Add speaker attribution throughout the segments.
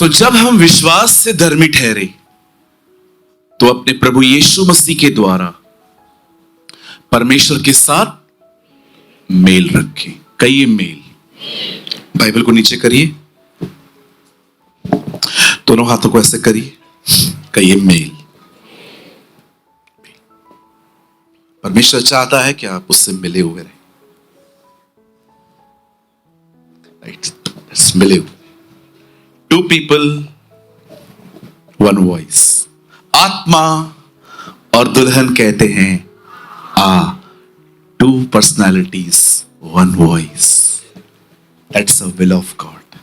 Speaker 1: जब हम विश्वास से धर्मी ठहरे तो अपने प्रभु यीशु मसीह के द्वारा परमेश्वर के साथ मेल रखें। कहिए मेल। बाइबल को नीचे करिए, दोनों हाथों को ऐसे करिए, कहिए मेल। परमेश्वर चाहता है कि आप उससे मिले हुए रहें। मिले हुए। Two people one voice. आत्मा और दुल्हन कहते हैं आ। Two personalities one voice. That's the will of God.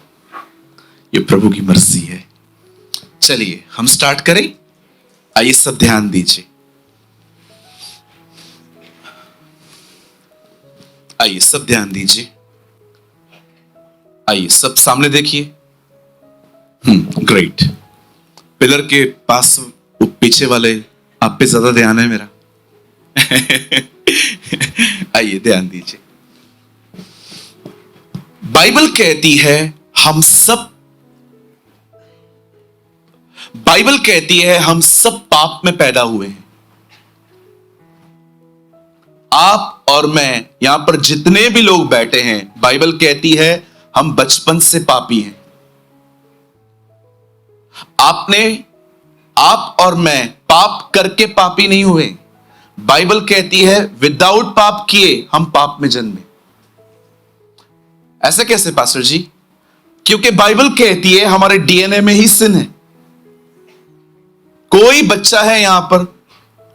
Speaker 1: ये प्रभु की मर्जी है। चलिए हम स्टार्ट करें। आइए सब ध्यान दीजिए। आइए सब ध्यान दीजिए। आइए सब सामने देखिए। ग्रेट। पिलर के पास पीछे वाले आप पे ज्यादा ध्यान है मेरा। आइए ध्यान दीजिए। बाइबल कहती है हम सब पाप में पैदा हुए हैं। आप और मैं, यहां पर जितने भी लोग बैठे हैं, बाइबल कहती है हम बचपन से पापी हैं। आप और मैं पाप करके पापी नहीं हुए। बाइबल कहती है विदाउट पाप किए हम पाप में जन्मे। ऐसे कैसे पास्टर जी? क्योंकि बाइबल कहती है हमारे डीएनए में ही सिन है। कोई बच्चा है यहां पर,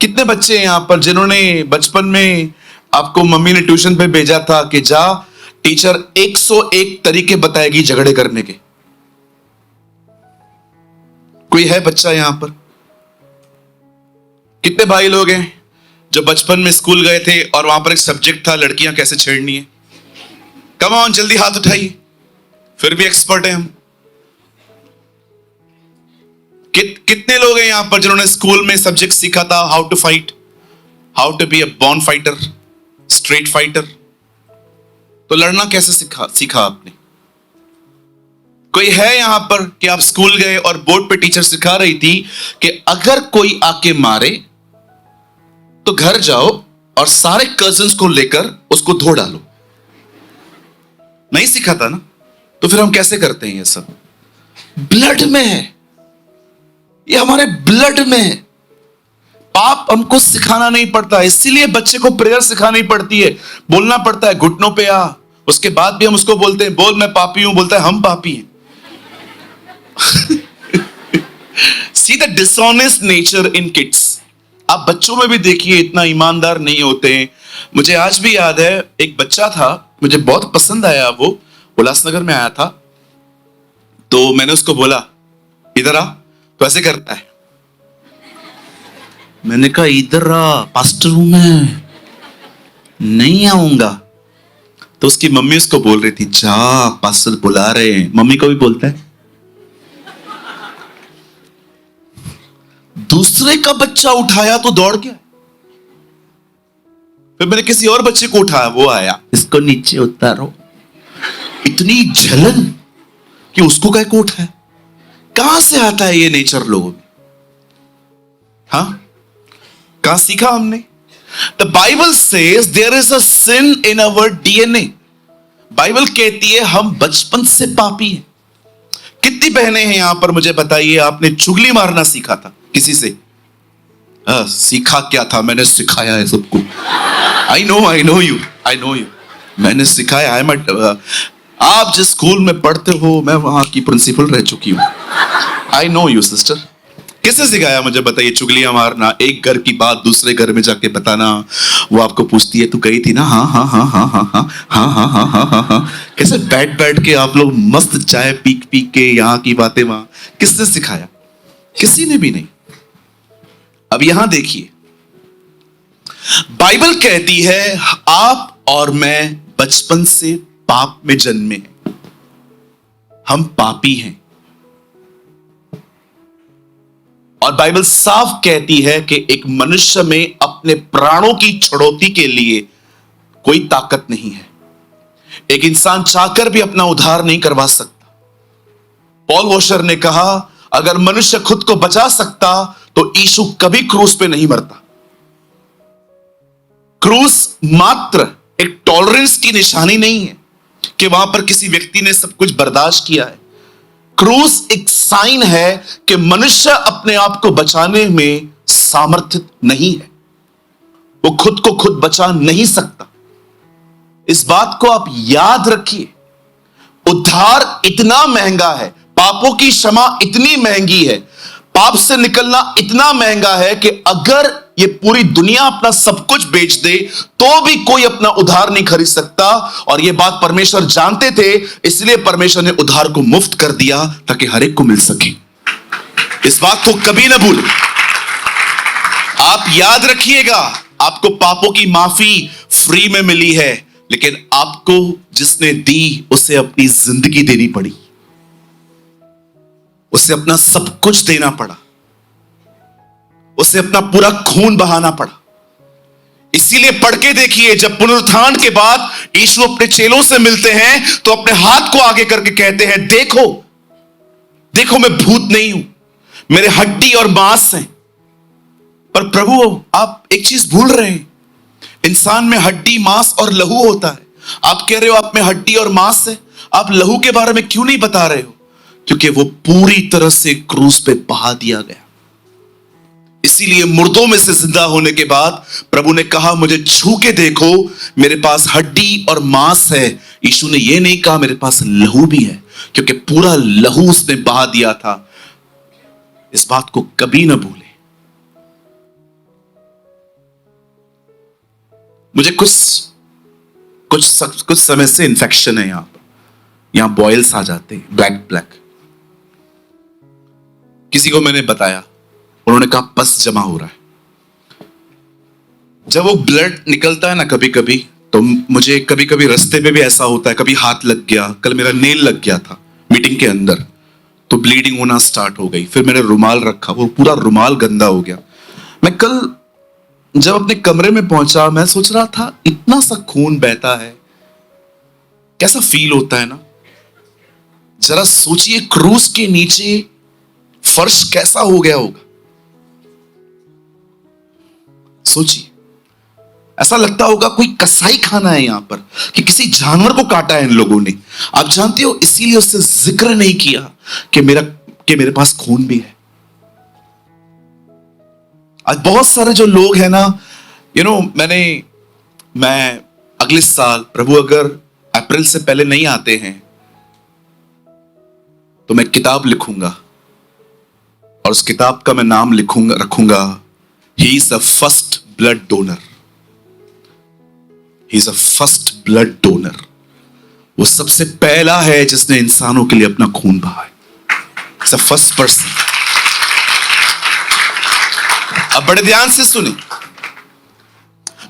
Speaker 1: कितने बच्चे हैं यहां पर जिन्होंने बचपन में आपको मम्मी ने ट्यूशन पे भेजा था कि जा टीचर 101 तरीके बताएगी झगड़े करने के? कोई है बच्चा यहां पर? कितने भाई लोग हैं जो बचपन में स्कूल गए थे और वहां पर एक सब्जेक्ट था लड़कियां कैसे छेड़नी है? कम ऑन जल्दी हाथ उठाइए। फिर भी एक्सपर्ट हैं हम। कितने लोग हैं यहां पर जिन्होंने स्कूल में सब्जेक्ट सीखा था how to fight, how to be a born fighter, straight fighter? तो लड़ना कैसे सीखा आपने? कोई है यहां पर कि आप स्कूल गए और बोर्ड पे टीचर सिखा रही थी कि अगर कोई आके मारे तो घर जाओ और सारे कजिन्स को लेकर उसको धो डालो? नहीं सीखा था ना? तो फिर हम कैसे करते हैं? ये सब ब्लड में है, ये हमारे ब्लड में है। पाप हमको सिखाना नहीं पड़ता, इसीलिए बच्चे को प्रेयर सिखानी पड़ती है, बोलना पड़ता है घुटनों पे आ। उसके बाद भी हम उसको बोलते हैं बोल मैं पापी हूं, बोलता है हम पापी हैं। See the dishonest nature in kids. आप बच्चों में भी देखिए इतना ईमानदार नहीं होते हैं। मुझे आज भी याद है एक बच्चा था, मुझे बहुत पसंद आया। वो उल्लासनगर में आया था, तो मैंने उसको बोला इधर आ। तो ऐसे करता है। मैंने कहा इधर आ, पास्टर हूं मैं, नहीं आऊंगा। तो उसकी मम्मी उसको बोल रही थी जा पास्टर बुला रहे हैं। मम्मी को भी बोलता है। दूसरे का बच्चा उठाया तो दौड़ गया। फिर मैंने किसी और बच्चे को उठाया, वो आया, इसको नीचे उतारो। इतनी जलन कि उसको क्या को उठाया। कहां से आता है ये नेचर लोगों में? हाँ, कहां सीखा हमने? The Bible says there is a sin in our DNA. Bible कहती है हम बचपन से पापी हैं। कितनी बहनें हैं यहां पर मुझे बताइए आपने चुगली मारना सीखा था किसी से? सीखा क्या था? मैंने सिखाया है सबको। I know you। मैंने सिखाया है। आप जिस स्कूल में पढ़ते हो मैं वहां की प्रिंसिपल रह चुकी हूं। I know you sister। किसने सिखाया मुझे बताइए चुगलियां मारना? एक घर की बात दूसरे घर में जाके बताना। वो आपको पूछती है तू गई थी ना? हाँ हाँ हाँ हाँ हाँ हाँ हाँ हाँ हाँ हाँ हाँ हाँ। कैसे बैठ बैठ के आप लोग मस्त चाय पी के यहाँ की बातें वहां। किसने सिखाया? किसी ने भी नहीं। अब यहां देखिए, बाइबल कहती है आप और मैं बचपन से पाप में जन्मे हैं। हम पापी हैं। और बाइबल साफ कहती है कि एक मनुष्य में अपने प्राणों की छुड़ौती के लिए कोई ताकत नहीं है। एक इंसान चाहकर भी अपना उद्धार नहीं करवा सकता। पॉल वॉशर ने कहा, अगर मनुष्य खुद को बचा सकता तो यीशु कभी क्रूस पे नहीं मरता। क्रूस मात्र एक टॉलरेंस की निशानी नहीं है कि वहां पर किसी व्यक्ति ने सब कुछ बर्दाश्त किया है। क्रूस एक साइन है कि मनुष्य अपने आप को बचाने में सामर्थ्य नहीं है, वो खुद को खुद बचा नहीं सकता। इस बात को आप याद रखिए। उद्धार इतना महंगा है, पापों की क्षमा इतनी महंगी है, पाप से निकलना इतना महंगा है कि अगर ये पूरी दुनिया अपना सब कुछ बेच दे तो भी कोई अपना उद्धार नहीं खरीद सकता। और ये बात परमेश्वर जानते थे, इसलिए परमेश्वर ने उद्धार को मुफ्त कर दिया ताकि हर एक को मिल सके। इस बात को कभी ना भूलें। आप याद रखिएगा, आपको पापों की माफी फ्री में मिली है, लेकिन आपको जिसने दी उसे अपनी जिंदगी देनी पड़ी, उसे अपना सब कुछ देना पड़ा, उसे अपना पूरा खून बहाना पड़ा। इसीलिए पढ़ के देखिए, जब पुनरुत्थान के बाद यीशु अपने चेलों से मिलते हैं तो अपने हाथ को आगे करके कहते हैं, देखो देखो मैं भूत नहीं हूं, मेरे हड्डी और मांस हैं। पर प्रभु आप एक चीज भूल रहे हैं, इंसान में हड्डी मांस और लहू होता है। आप कह रहे हो आप में हड्डी और मांस है, आप लहू के बारे में क्यों नहीं बता रहे हो? क्योंकि वो पूरी तरह से क्रूस पे बहा दिया गया। इसीलिए मुर्दों में से जिंदा होने के बाद प्रभु ने कहा, मुझे छू के देखो, मेरे पास हड्डी और मांस है। यीशु ने यह नहीं कहा मेरे पास लहू भी है, क्योंकि पूरा लहू उसने बहा दिया था। इस बात को कभी ना भूले। मुझे कुछ समय से इंफेक्शन है यहां बॉयल्स आ जाते हैं, ब्लैक। किसी को मैंने बताया, उन्होंने कहा पस जमा हो रहा है। जब वो ब्लड निकलता है ना कभी कभी, तो मुझे कभी कभी रास्ते पे भी ऐसा होता है, कभी हाथ लग गया, कल मेरा नेल लग गया था मीटिंग के अंदर, तो ब्लीडिंग होना स्टार्ट हो गई। फिर मैंने रुमाल रखा, वो पूरा रुमाल गंदा हो गया। मैं कल जब अपने कमरे में पहुंचा, मैं सोच रहा था इतना सा खून बहता है, कैसा फील होता है ना। जरा सोचिए, क्रूस के नीचे फर्श कैसा हो गया होगा। सोचिए, ऐसा लगता होगा कोई कसाई खाना है यहां पर, कि किसी जानवर को काटा है इन लोगों ने। आप जानते हो, इसीलिए उससे जिक्र नहीं किया कि मेरे पास खून भी है। आज बहुत सारे जो लोग हैं ना, मैं अगले साल, प्रभु अगर अप्रैल से पहले नहीं आते हैं तो मैं किताब लिखूंगा, और उस किताब का मैं नाम रखूंगा, he is the first blood donor. He is the first blood donor. वो सबसे पहला है जिसने इंसानों के लिए अपना खून बहाया। It's the first person. अब बड़े ध्यान से सुने,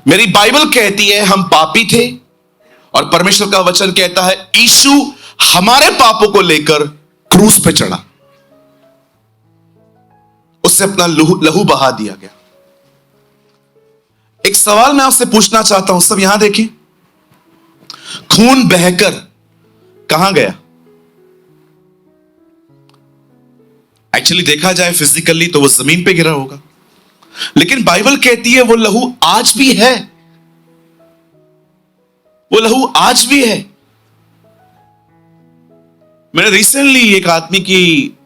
Speaker 1: मेरी बाइबल कहती है हम पापी थे, और परमेश्वर का वचन कहता है यीशु हमारे पापों को लेकर क्रूस पे चढ़ा, उससे अपना लहू बहा दिया गया। एक सवाल मैं आपसे पूछना चाहता हूं, सब यहां देखें, खून बहकर कहां गया? एक्चुअली देखा जाए फिजिकली तो वो जमीन पे गिरा होगा, लेकिन बाइबल कहती है वो लहू आज भी है। वो लहू आज भी है। मैंने रिसेंटली एक आदमी की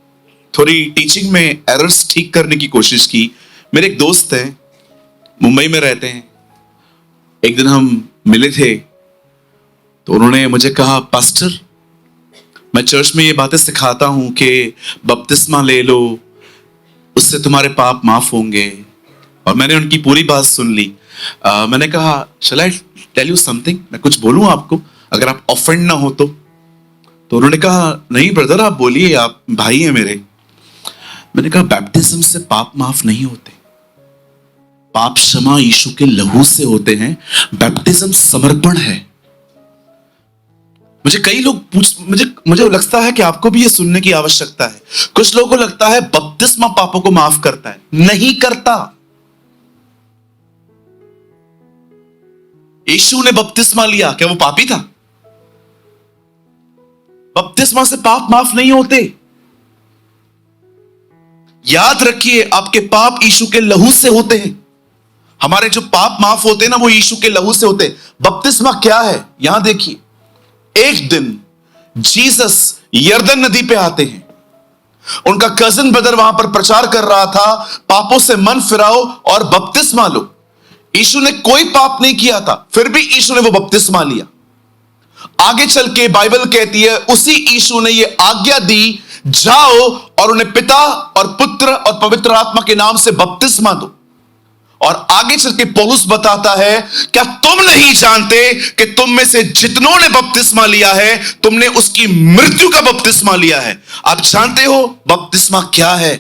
Speaker 1: थोड़ी टीचिंग में एरर्स ठीक करने की कोशिश की। मेरे एक दोस्त हैं, मुंबई में रहते हैं। एक दिन हम मिले थे तो उन्होंने मुझे कहा, पास्टर मैं चर्च में ये बातें सिखाता हूं कि बपतिस्मा ले लो, उससे तुम्हारे पाप माफ होंगे। और मैंने उनकी पूरी बात सुन ली। मैंने कहा, शैल आई टेल यू समथिंग, मैं कुछ बोलूं आपको, अगर आप ऑफेंड ना हो तो उन्होंने कहा, नहीं ब्रदर आप बोलिए, आप भाई हैं मेरे। मैंने कहा, बैप्टिज्म से पाप माफ नहीं होते, पाप क्षमा यीशु के लहू से होते हैं। बैप्टिज्म समर्पण है। मुझे कई लोग मुझे लगता है कि आपको भी ये सुनने की आवश्यकता है। कुछ लोगों को लगता है बपतिस्मा पापों को माफ करता है, नहीं करता। यीशु ने बपतिस्मा लिया, क्या वो पापी था? बपतिस्मा से पाप माफ नहीं होते। याद रखिए, आपके पाप यीशु के लहू से होते हैं। हमारे जो पाप माफ होते हैं ना, वो यीशु के लहू से होते हैं। बपतिस्मा क्या है? यहां देखिए, एक दिन जीसस यरदन नदी पे आते हैं। उनका कजिन ब्रदर वहां पर प्रचार कर रहा था, पापों से मन फिराओ और बपतिस्मा लो। यीशु ने कोई पाप नहीं किया था, फिर भी यीशु ने वो बपतिस्मा लिया। आगे चल के बाइबल कहती है, उसी यीशु ने ये आज्ञा दी, जाओ और उन्हें पिता और पुत्र और पवित्र आत्मा के नाम से बपतिस्मा दो। और आगे चल के पौलुस बताता है, क्या तुम नहीं जानते कि तुम में से जितनों ने बपतिस्मा लिया है, तुमने उसकी मृत्यु का बपतिस्मा लिया है। आप जानते हो बपतिस्मा क्या है?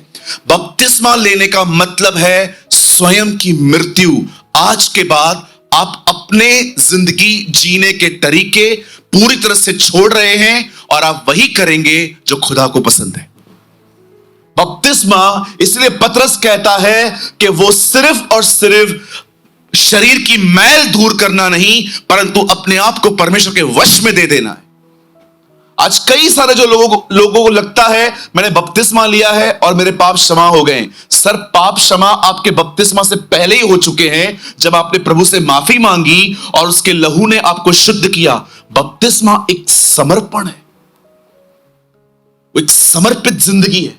Speaker 1: बपतिस्मा लेने का मतलब है स्वयं की मृत्यु। आज के बाद आप अपने जिंदगी जीने के तरीके पूरी तरह से छोड़ रहे हैं और आप वही करेंगे जो खुदा को पसंद है। बपतिस्मा इसलिए पतरस कहता है कि वो सिर्फ और सिर्फ शरीर की मैल दूर करना नहीं, परंतु अपने आप को परमेश्वर के वश में दे देना है। आज कई सारे जो लोगों को लगता है मैंने बपतिस्मा लिया है और मेरे पाप क्षमा हो गए। सर, पाप क्षमा आपके बपतिस्मा से पहले ही हो चुके हैं, जब आपने प्रभु से माफी मांगी और उसके लहू ने आपको शुद्ध किया। बपतिस्मा एक समर्पण है, एक समर्पित जिंदगी है।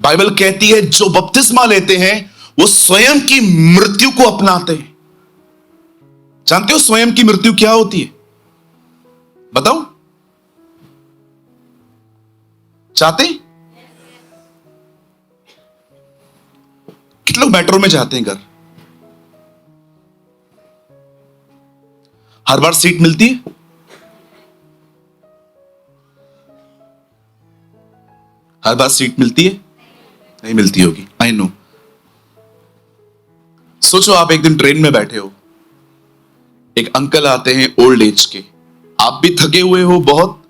Speaker 1: बाइबल कहती है जो बपतिस्मा लेते हैं वो स्वयं की मृत्यु को अपनाते हैं। जानते हो स्वयं की मृत्यु क्या होती है? बताओ, चाहते? कितने लोग मेट्रो में जाते हैं घर? हर बार सीट मिलती है? हर बार सीट मिलती है? नहीं मिलती होगी, आई नो। सोचो आप एक दिन ट्रेन में बैठे हो, एक अंकल आते हैं ओल्ड एज के, आप भी थके हुए हो बहुत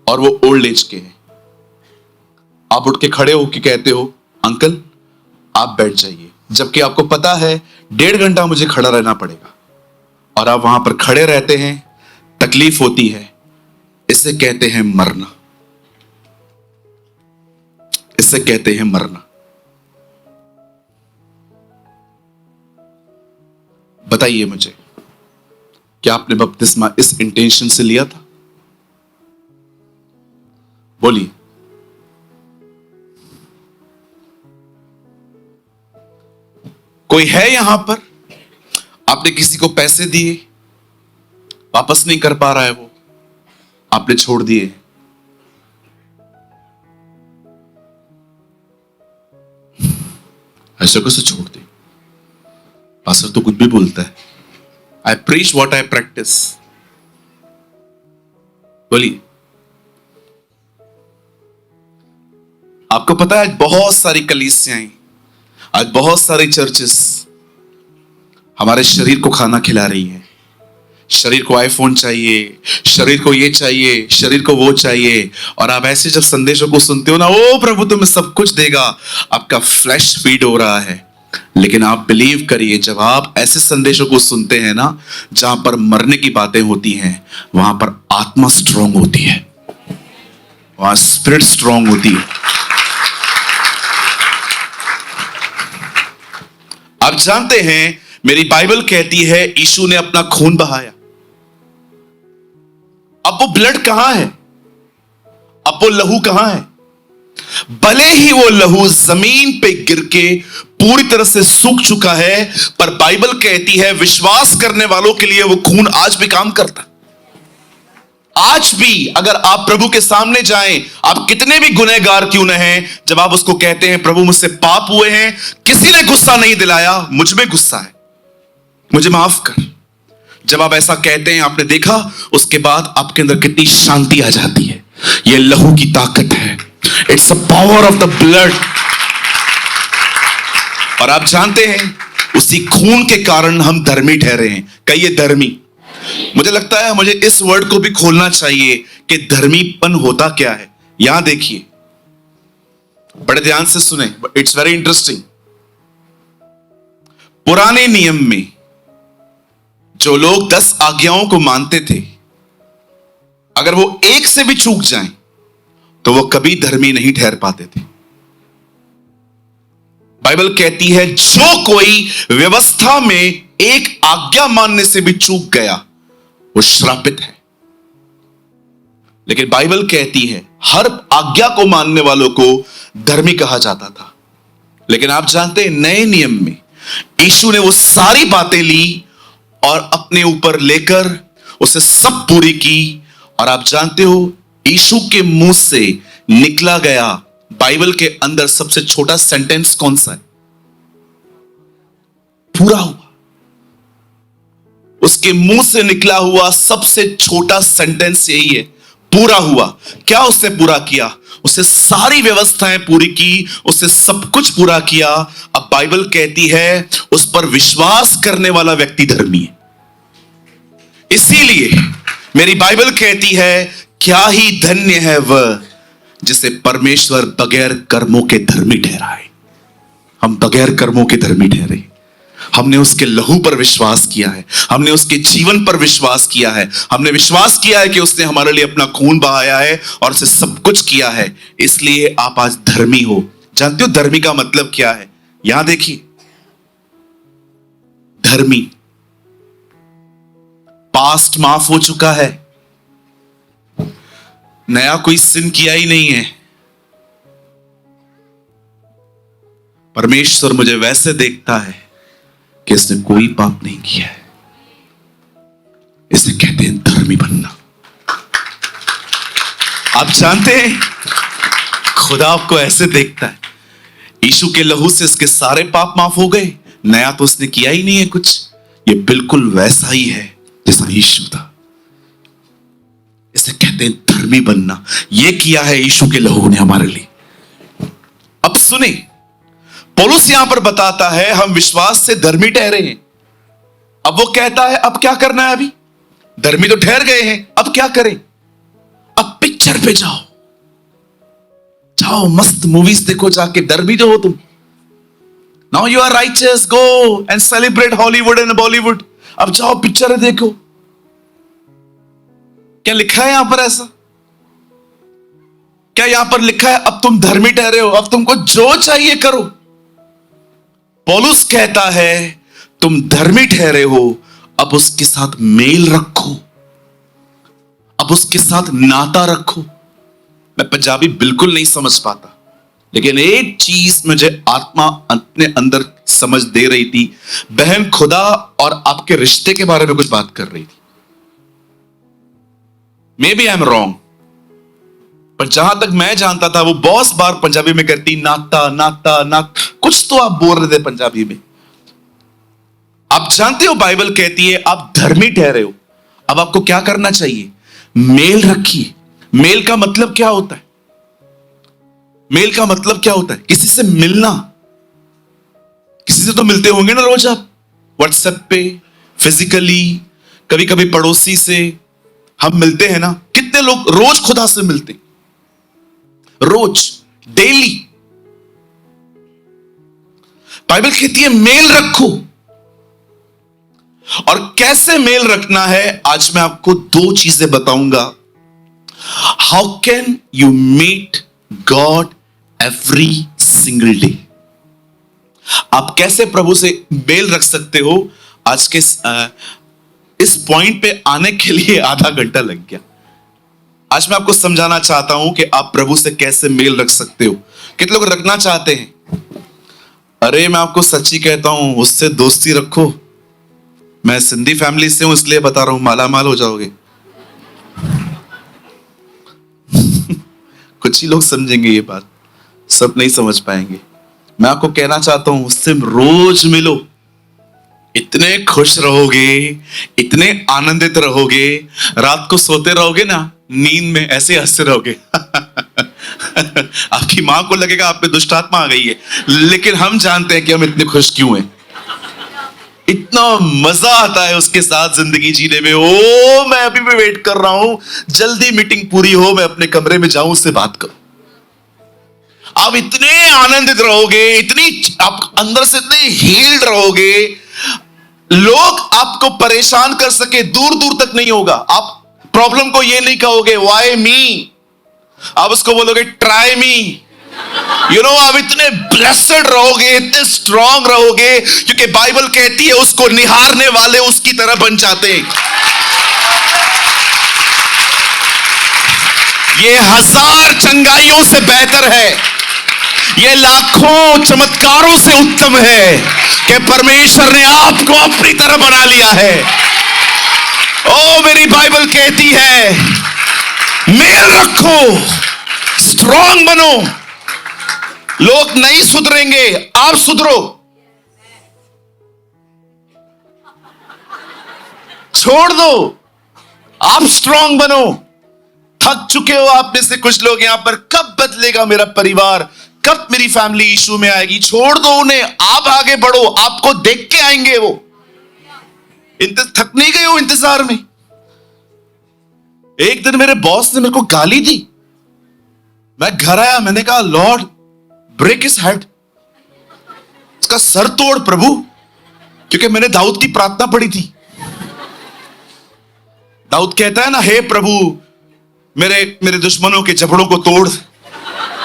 Speaker 1: और वो ओल्ड एज के हैं। आप उठ के खड़े हो के कहते हो, अंकल आप बैठ जाइए, जबकि आपको पता है 1.5 घंटा मुझे खड़ा रहना पड़ेगा, और आप वहां पर खड़े रहते हैं। तकलीफ होती है, इसे कहते हैं मरना। इसे कहते हैं मरना। बताइए मुझे, क्या आपने बपतिस्मा इस इंटेंशन से लिया था? बोलिए। कोई है यहां पर, आपने किसी को पैसे दिए, वापस नहीं कर पा रहा है वो, आपने छोड़ दिए। ऐसा कैसे छोड़ दे? पास्टर तो कुछ भी बोलता है। आई प्रीच व्हाट आई प्रैक्टिस। बोलिए। आपको पता है आज बहुत सारी कलीसियाएं, आज बहुत सारी चर्चेस हमारे शरीर को खाना खिला रही हैं। शरीर को आईफोन चाहिए, शरीर को ये चाहिए, शरीर को वो चाहिए, और आप ऐसे जब संदेशों को सुनते हो ना, ओ प्रभु तुम्हें सब कुछ देगा, आपका फ्लैश फीड हो रहा है। लेकिन आप बिलीव करिए, जब आप ऐसे संदेशों को सुनते हैं ना, जहां पर मरने की बातें होती हैं, वहां पर आत्मा स्ट्रांग होती है, वहां स्पिरिट स्ट्रांग होती है। आप जानते हैं, मेरी बाइबल कहती है यीशु ने अपना खून बहाया। अब वो ब्लड कहां है? अब वो लहू कहां है? भले ही वो लहू जमीन पे गिर के पूरी तरह से सूख चुका है, पर बाइबल कहती है विश्वास करने वालों के लिए वो खून आज भी काम करता है। आज भी अगर आप प्रभु के सामने जाएं, आप कितने भी गुनहगार क्यों न हैं, जब आप उसको कहते हैं प्रभु मुझसे पाप हुए हैं, किसी ने गुस्सा नहीं दिलाया, मुझ में गुस्सा है, मुझे माफ कर, जब आप ऐसा कहते हैं, आपने देखा उसके बाद आपके अंदर कितनी शांति आ जाती है। यह लहू की ताकत है। It's a power of the blood. और आप जानते हैं, उसी खून के कारण हम धर्मी ठहरे हैं। कहिए धर्मी। मुझे लगता है मुझे इस वर्ड को भी खोलना चाहिए कि धर्मीपन होता क्या है। यहां देखिए, बड़े ध्यान से सुने, इट्स वेरी इंटरेस्टिंग। पुराने नियम में जो लोग 10 आज्ञाओं को मानते थे, अगर वो एक से भी चूक जाएं तो वो कभी धर्मी नहीं ठहर पाते थे। बाइबल कहती है जो कोई व्यवस्था में एक आज्ञा मानने से भी चूक गया वो श्रापित है। लेकिन बाइबल कहती है हर आज्ञा को मानने वालों को धर्मी कहा जाता था। लेकिन आप जानते हैं नए नियम में यीशु ने वो सारी बातें ली और अपने ऊपर लेकर उसे सब पूरी की। और आप जानते हो यीशु के मुंह से निकला गया बाइबल के अंदर सबसे छोटा सेंटेंस कौन सा है? पूरा हुआ। उसके मुंह से निकला हुआ सबसे छोटा सेंटेंस यही है, पूरा हुआ। क्या उसने पूरा किया? उसे सारी व्यवस्थाएं पूरी की, उसे सब कुछ पूरा किया। अब बाइबल कहती है उस पर विश्वास करने वाला व्यक्ति धर्मी है। इसीलिए मेरी बाइबल कहती है क्या ही धन्य है वह जिसे परमेश्वर बगैर कर्मों के धर्मी ठहराए। हम बगैर कर्मों के धर्मी ठहरे। हमने उसके लहू पर विश्वास किया है, हमने उसके जीवन पर विश्वास किया है, हमने विश्वास किया है कि उसने हमारे लिए अपना खून बहाया है और उसे सब कुछ किया है। इसलिए आप आज धर्मी हो। जानते हो धर्मी का मतलब क्या है? यहां देखिए, धर्मी पास्ट माफ हो चुका है, नया कोई सिन किया ही नहीं है। परमेश्वर मुझे वैसे देखता है कि इसने कोई पाप नहीं किया है। इसे कहते हैं धर्मी बनना। आप जानते हैं खुदा आपको ऐसे देखता है। यीशु के लहू से इसके सारे पाप माफ हो गए, नया तो उसने किया ही नहीं है कुछ। ये बिल्कुल वैसा ही है जैसा यीशु था। इसे कहते हैं धर्मी बनना। ये किया है यीशु के लहू ने हमारे लिए। अब सुने, पौलुस यहां पर बताता है हम विश्वास से धर्मी ठहरे हैं। अब वो कहता है अब क्या करना है? अभी धर्मी तो ठहर गए हैं, अब क्या करें? अब पिक्चर पे जाओ, जाओ मस्त मूवीज देखो, जाके धर्मी जो हो तुम। Now you are righteous, go and celebrate Hollywood and Bollywood. अब जाओ पिक्चर देखो। क्या लिखा है यहां पर ऐसा? क्या यहां पर लिखा है अब तुम धर्मी ठहरे हो, अब तुमको जो चाहिए करो? पौलुस कहता है तुम धर्मी ठहरे हो, अब उसके साथ मेल रखो, अब उसके साथ नाता रखो। मैं पंजाबी बिल्कुल नहीं समझ पाता, लेकिन एक चीज मुझे आत्मा अपने अंदर समझ दे रही थी। बहन खुदा और आपके रिश्ते के बारे में कुछ बात कर रही थी। Maybe I am wrong, पर जहां तक मैं जानता था वो बहुत बार पंजाबी में कहती नाता नाता नात, कुछ तो आप बोल रहे थे पंजाबी में। आप जानते हो बाइबल कहती है आप धर्मी ठहरे हो, अब आपको क्या करना चाहिए? मेल रखिए। मेल का मतलब क्या होता है? मेल का मतलब क्या होता है? किसी से मिलना। किसी से तो मिलते होंगे ना रोज आप, व्हाट्सएप पे, फिजिकली, कभी कभी पड़ोसी से हम मिलते हैं ना। कितने लोग रोज खुदा से मिलते? रोज, डेली। बाइबल कहती है मेल रखो। और कैसे मेल रखना है आज मैं आपको दो चीजें बताऊंगा। How can you meet God every single day? आप कैसे प्रभु से मेल रख सकते हो? आज के इस पॉइंट पे आने के लिए आधा घंटा लग गया। आज मैं आपको समझाना चाहता हूं कि आप प्रभु से कैसे मेल रख सकते हो। कितने लोग रखना चाहते हैं? अरे मैं आपको सच्ची कहता हूं, उससे दोस्ती रखो। मैं सिंधी फैमिली से हूं इसलिए बता रहा हूं, माला माल हो जाओगे। कुछ ही लोग समझेंगे ये बात, सब नहीं समझ पाएंगे। मैं आपको कहना चाहता हूं उससे रोज मिलो, इतने खुश रहोगे, इतने आनंदित रहोगे, रात को सोते रहोगे ना, नींद में ऐसे हंसते रहोगे। आपकी मां को लगेगा आप पे दुष्ट आत्मा आ गई है, लेकिन हम जानते हैं कि हम इतने खुश क्यों हैं। इतना मजा आता है उसके साथ जिंदगी जीने में। ओ मैं अभी भी वेट कर रहा हूं जल्दी मीटिंग पूरी हो, मैं अपने कमरे में जाऊं, उससे बात करूं। आप इतने आनंदित रहोगे, इतनी आप अंदर से इतने हील्ड रहोगे, लोग आपको परेशान कर सके दूर दूर तक नहीं होगा। आप प्रॉब्लम को ये नहीं कहोगे व्हाई मी, आप उसको बोलोगे ट्राई मी। आप इतने ब्लेस्ड रहोगे, इतने स्ट्रांग रहोगे, क्योंकि बाइबल कहती है उसको निहारने वाले उसकी तरह बन जाते हैं। ये 1000 चंगाइयों से बेहतर है, ये लाखों चमत्कारों से उत्तम है कि परमेश्वर ने आपको अपनी तरह बना लिया है। ओ मेरी बाइबल कहती है, मेल रखो, स्ट्रांग बनो। लोग नहीं सुधरेंगे, आप सुधरो। छोड़ दो, आप स्ट्रांग बनो। थक चुके हो आप में से कुछ लोग यहां पर, कब बदलेगा मेरा परिवार, कब मेरी फैमिली इशू में आएगी। छोड़ दो उन्हें, आप आगे बढ़ो, आपको देख के आएंगे वो। थक नहीं गए हो इंतजार में। एक दिन मेरे बॉस ने मेरे को गाली दी, मैं घर आया, मैंने कहा लॉर्ड ब्रेक हिज हेड, इसका सर तोड़ प्रभु, क्योंकि मैंने दाऊद की प्रार्थना पढ़ी थी। दाऊद कहता है ना, हे प्रभु मेरे दुश्मनों के जबड़ों को तोड़।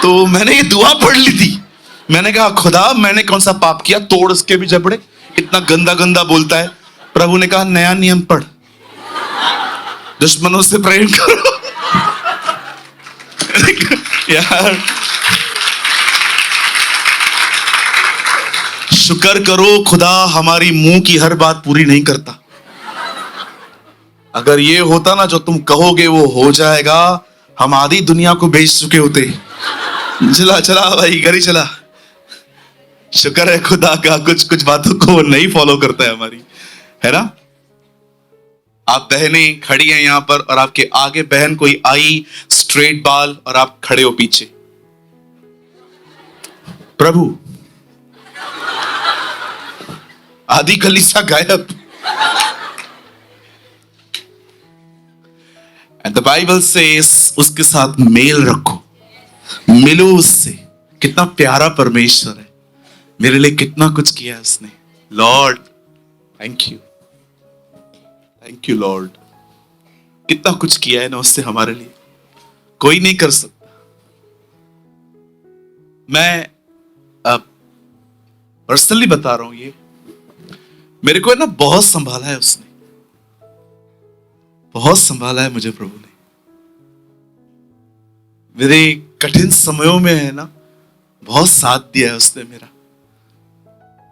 Speaker 1: तो मैंने ये दुआ पढ़ ली थी। मैंने कहा खुदा मैंने कौन सा पाप किया, तोड़ उसके भी जबड़े, इतना गंदा गंदा बोलता है। प्रभु ने कहा नया नियम पढ़, दुश्मनों से प्रेम करो। यार शुक्र करो खुदा हमारी मुंह की हर बात पूरी नहीं करता। अगर ये होता ना जो तुम कहोगे वो हो जाएगा, हम आधी दुनिया को बेच चुके होते। चला चला भाई, घर ही चला। शुक्र है खुदा का, कुछ कुछ बातों को नहीं फॉलो करता है हमारी, है ना। आप बहनें खड़ी हैं यहां पर और आपके आगे बहन कोई आई, स्ट्रेट बाल, और आप खड़े हो पीछे। प्रभु, आधी कलीसिया गायब। एंड द बाइबल सेज उसके साथ मेल रखो, मिलो उससे। कितना प्यारा परमेश्वर है, मेरे लिए कितना कुछ किया है उसने। Lord thank you, thank you Lord. कितना कुछ किया है ना उससे हमारे लिए, कोई नहीं कर सकता। मैं पर्सनली बता रहा हूं, ये मेरे को है ना बहुत संभाला है उसने, बहुत संभाला है मुझे प्रभु ने। मेरे कठिन समयों में है ना बहुत साथ दिया है उसने मेरा।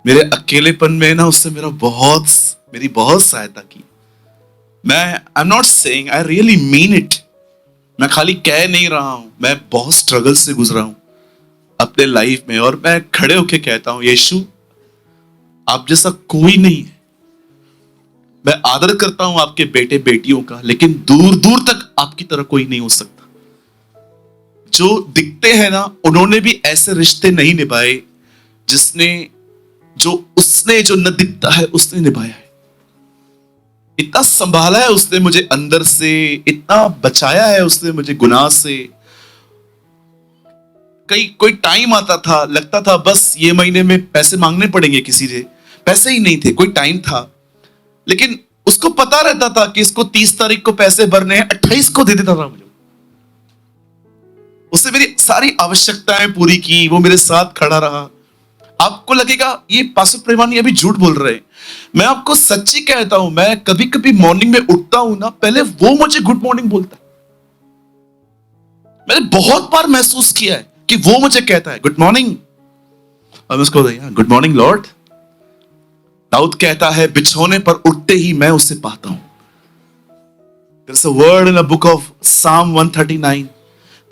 Speaker 1: मेरे अकेलेपन में ना उसने मेरी बहुत सहायता की। I am not saying, I really mean it. मैं खाली कह नहीं रहा हूं, मैं बहुत स्ट्रगल से गुजरा हूं अपने लाइफ में, और मैं खड़े होके कहता हूं यीशु आप जैसा कोई नहीं है। मैं आदर करता हूं आपके बेटे बेटियों का, लेकिन दूर दूर तक आपकी तरह कोई नहीं हो सकता। जो दिखते हैं ना, उन्होंने भी ऐसे रिश्ते नहीं निभाए उसने जो न दिखता है उसने निभाया है। इतना संभाला है उसने मुझे अंदर से, इतना बचाया है उसने मुझे गुनाह से। कोई टाइम आता था, लगता था बस ये महीने में पैसे मांगने पड़ेंगे किसी से, पैसे ही नहीं थे। कोई टाइम था, लेकिन उसको पता रहता था कि इसको 30 तारीख को पैसे भरने हैं, 28 को दे देता था मुझे। उसने मेरी सारी आवश्यकताएं पूरी की, वो मेरे साथ खड़ा रहा। आपको लगेगा ये पास्टर प्रेमानी अभी झूठ बोल रहे हैं, मैं आपको सच्ची कहता हूं। मैं कभी कभी मॉर्निंग में उठता हूं ना, पहले वो मुझे गुड मॉर्निंग बोलता है। मैंने बहुत बार महसूस किया है कि वो मुझे कहता है गुड मॉर्निंग, और मैं उसको गुड मॉर्निंग लॉर्ड। दाऊद कहता है बिछौने पर उठते ही मैं उसे पाता हूं। There's a word in the book of Psalm 139।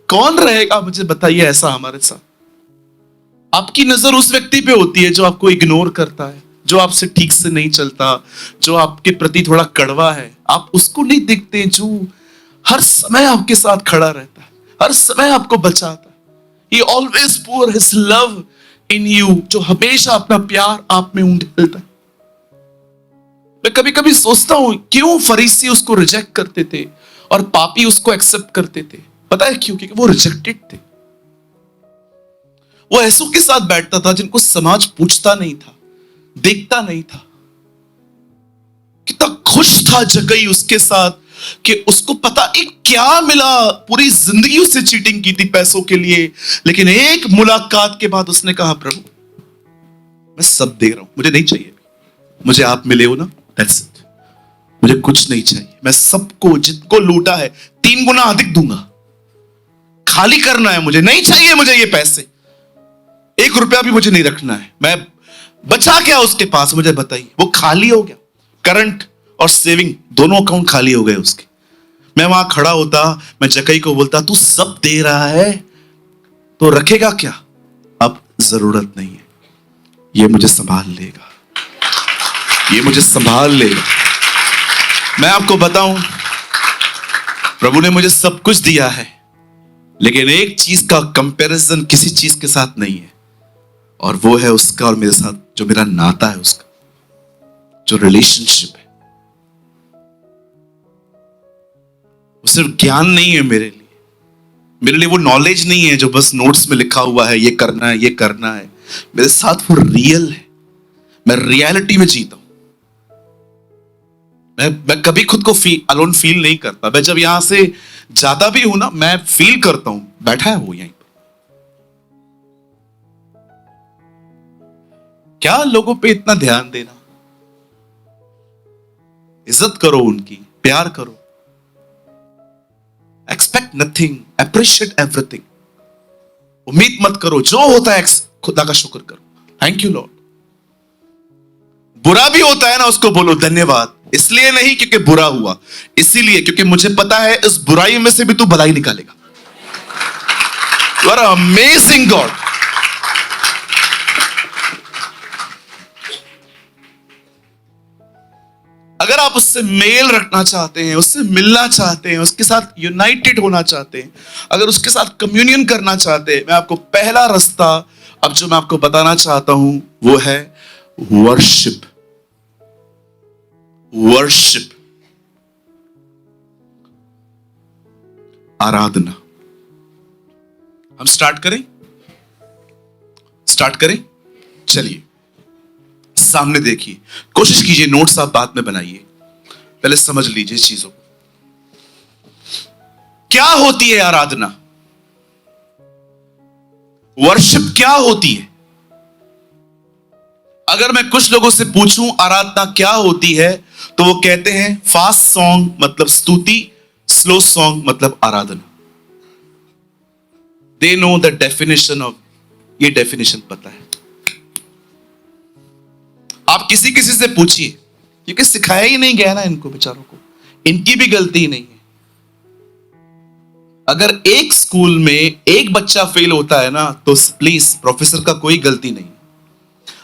Speaker 1: कौन रहेगा मुझे बताइए ऐसा हमारे साथ। आपकी नजर उस व्यक्ति पे होती है जो आपको इग्नोर करता है, जो आपसे ठीक से नहीं चलता, जो आपके प्रति थोड़ा कड़वा है। आप उसको नहीं देखते जो हर समय आपके साथ खड़ा रहता है, हर समय आपको बचाता है। He always pour his love in you, जो हमेशा अपना प्यार आप में उंडेलता है। मैं कभी कभी सोचता हूं क्यों फरीसी उसको रिजेक्ट करते थे और पापी उसको एक्सेप्ट करते थे। पता है क्यों? क्योंकि वो रिजेक्टेड थे। वो ऐसों के साथ बैठता था जिनको समाज पूछता नहीं था, देखता नहीं था। कितना खुश था जक्कई उसके साथ, कि उसको पता एक क्या मिला, पूरी जिंदगी उससे चीटिंग की थी पैसों के लिए, लेकिन एक मुलाकात के बाद उसने कहा प्रभु मैं सब दे रहा हूं, मुझे नहीं चाहिए, मुझे आप मिले हो ना, दैट्स इट, मुझे कुछ नहीं चाहिए, मैं सबको जिनको लूटा है 3 गुना अधिक दूंगा, खाली करना है, मुझे नहीं चाहिए, मुझे ये पैसे 1 रुपया भी मुझे नहीं रखना है। मैं बचा क्या उसके पास, मुझे बताइए। वो खाली हो गया, करंट और सेविंग दोनों अकाउंट खाली हो गए उसके। मैं वहां खड़ा होता, मैं जकई को बोलता तू सब दे रहा है तो रखेगा क्या, अब जरूरत नहीं है, ये मुझे संभाल लेगा, ये मुझे संभाल लेगा। मैं आपको बताऊं, प्रभु ने मुझे सब कुछ दिया है, लेकिन एक चीज का कंपैरिजन किसी चीज के साथ नहीं है, और वो है उसका और मेरे साथ जो मेरा नाता है, उसका जो रिलेशनशिप है। वो सिर्फ ज्ञान नहीं है मेरे लिए वो नॉलेज नहीं है जो बस नोट्स में लिखा हुआ है, ये करना है, ये करना है। मेरे साथ वो रियल है, मैं रियलिटी में जीता हूं। मैं कभी खुद को अलोन फील नहीं करता। मैं जब यहां से जाता भी हूं ना, मैं फील करता हूं बैठा है वो यहीं पर। क्या लोगों पे इतना ध्यान देना, इज्जत करो उनकी, प्यार करो, एक्सपेक्ट नथिंग, अप्रिशिएट एवरीथिंग। उम्मीद मत करो, जो होता है खुदा का शुक्र करो, थैंक यू लॉर्ड। बुरा भी होता है ना, उसको बोलो धन्यवाद, इसलिए नहीं क्योंकि बुरा हुआ, इसीलिए क्योंकि मुझे पता है इस बुराई में से भी तू भलाई निकालेगा। You are amazing God. अगर आप उससे मेल रखना चाहते हैं, उससे मिलना चाहते हैं, उसके साथ यूनाइटेड होना चाहते हैं, अगर उसके साथ कम्युनियन करना चाहते हैं, मैं आपको पहला रास्ता अब जो मैं आपको बताना चाहता हूं वो है वर्शिप। वर्शिप, आराधना। हम स्टार्ट करें। चलिए सामने देखिए, कोशिश कीजिए नोट्स आप बाद में बनाइए, पहले समझ लीजिए इस चीजों को। क्या होती है आराधना, वर्शिप क्या होती है? अगर मैं कुछ लोगों से पूछूं आराधना क्या होती है, तो वो कहते हैं फास्ट सॉन्ग मतलब स्तुति, स्लो सॉन्ग मतलब आराधना। They know the definition of, ये डेफिनेशन पता है। आप किसी से पूछिए, क्योंकि सिखाया ही नहीं गया ना इनको बेचारों को, इनकी भी गलती नहीं है। अगर एक स्कूल में एक बच्चा फेल होता है ना, तो प्लीज प्रोफेसर का कोई गलती नहीं।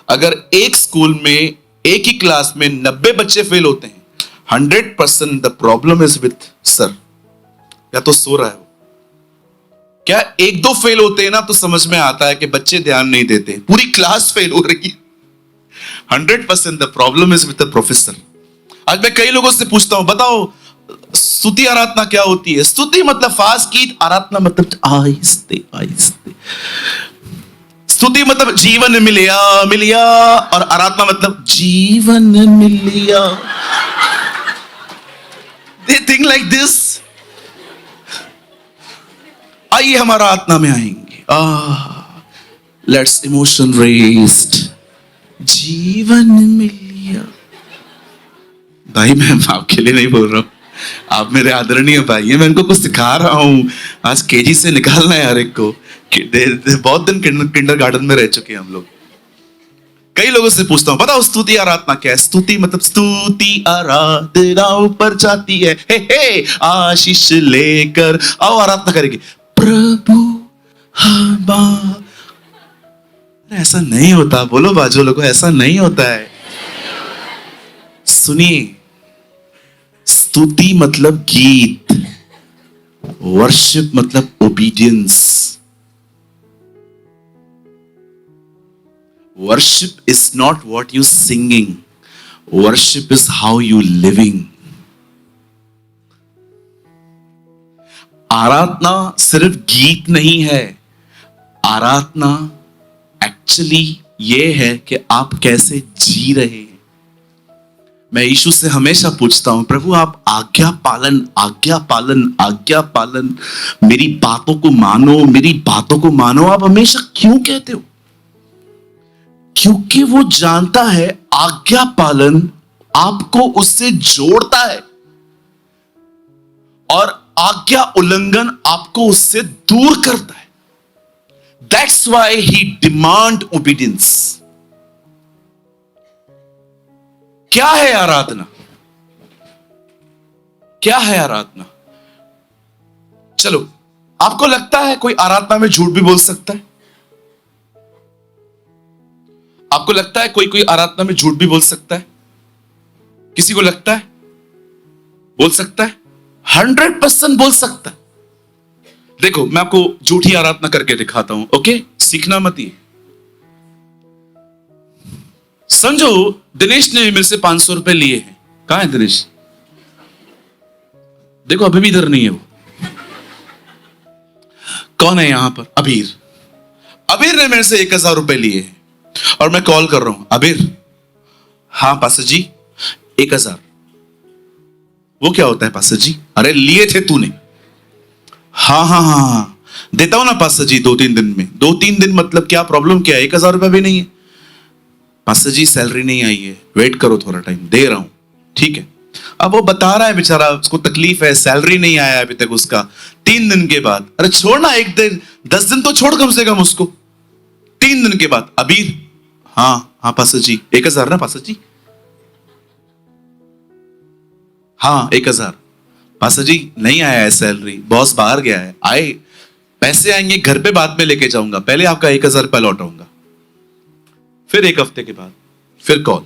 Speaker 1: अगर एक स्कूल में एक ही क्लास में 90 बच्चे फेल होते हैं, 100% the problem is with sir, या तो सो रहा है वो। क्या 1-2 फेल होते हैं ना, तो समझ में आता है कि बच्चे ध्यान नहीं देते, पूरी क्लास फेल हो रही है। 100% the problem is with the professor. आज मैं कई लोगों से पूछता हूं, बताओ स्तुति आराधना क्या होती है? स्तुति मतलब फास्ट गीत, आराधना मतलब आहिस्ते आहिस्ते। स्तुति मतलब जीवन मिलिया, और आराधना मतलब जीवन मिलिया। They think like this। आइए हम आराधना में आएंगे। लेट्स इमोशन रेस्ड, जीवन मिलिया। भाई मैं आपके लिए नहीं बोल रहा हूं, आप मेरे आदरणीय भाई हैं, मैं इनको कुछ सिखा रहा हूं। आज केजी से निकालना है हर एक को। बहुत दिन किंडरगार्टन में रह चुके हैं हम लोग। कई लोगों से पूछता हूं, बताओ स्तुति आराधना क्या है? स्तुति मतलब स्तुति आराधना ऊपर जाती है, हे हे आशीष लेकर आओ आराधना करेंगे प्रभु हमारा। ऐसा नहीं होता, बोलो बाजू लोगों, ऐसा नहीं होता है। सुनिए, स्तुति मतलब गीत, वर्शिप मतलब obedience. Worship is not what you singing. Worship is how you living. आराधना सिर्फ गीत नहीं है। आराधना एक्चुअली ये है कि आप कैसे जी रहे हैं। मैं यीशु से हमेशा पूछता हूं, प्रभु आप आज्ञा पालन, आज्ञा पालन, आज्ञा पालन, मेरी बातों को मानो, मेरी बातों को मानो, आप हमेशा क्यों कहते हो? क्योंकि वो जानता है आज्ञा पालन आपको उससे जोड़ता है और आज्ञा उल्लंघन आपको उससे दूर करता है। That's why he demand obedience. क्या है आराधना? क्या है आराधना? चलो, आपको लगता है कोई आराधना में झूठ भी बोल सकता है? आपको लगता है कोई आराधना में झूठ भी बोल सकता है? किसी को लगता है? बोल सकता है? 100% बोल सकता है। देखो, मैं आपको झूठी आराधना करके दिखाता हूं, ओके? सीखना मत ही। समझो दिनेश ने मेरे से 500 रुपए लिए हैं। कहां है दिनेश? देखो, अभी भी इधर नहीं है वो। कौन है यहां पर? अबीर। अबीर ने मेरे से 1000 रुपए लिए हैं और मैं कॉल कर रहा हूं, अबीर। हाँ पास्टर जी, 1000। वो क्या होता है पास्टर जी? अरे लिए थे तूने। हाँ हाँ हाँ हाँ, देता हूं ना पास्टर जी 2-3 दिन में। 2-3 दिन मतलब क्या? प्रॉब्लम क्या है? 1000 रुपए भी नहीं है पास्टर जी, सैलरी नहीं आई है, वेट करो थोड़ा टाइम, दे रहा हूं। ठीक है। अब वो बता रहा है बेचारा, उसको तकलीफ है, सैलरी नहीं आया अभी तक उसका, 3 दिन के बाद। अरे छोड़ ना, 1 दिन 10 दिन तो छोड़ कम से कम उसको। 3 दिन के बाद, अबीर। हाँ हाँ पास्टर जी, 1000 ना पास्टर जी? हाँ 1000। पास्टर जी नहीं आया है सैलरी, बॉस बाहर गया है, आए पैसे आएंगे घर पे, बाद में लेके जाऊंगा, पहले आपका 1000 रुपया लौटाऊंगा। फिर 1 हफ्ते के बाद फिर कॉल,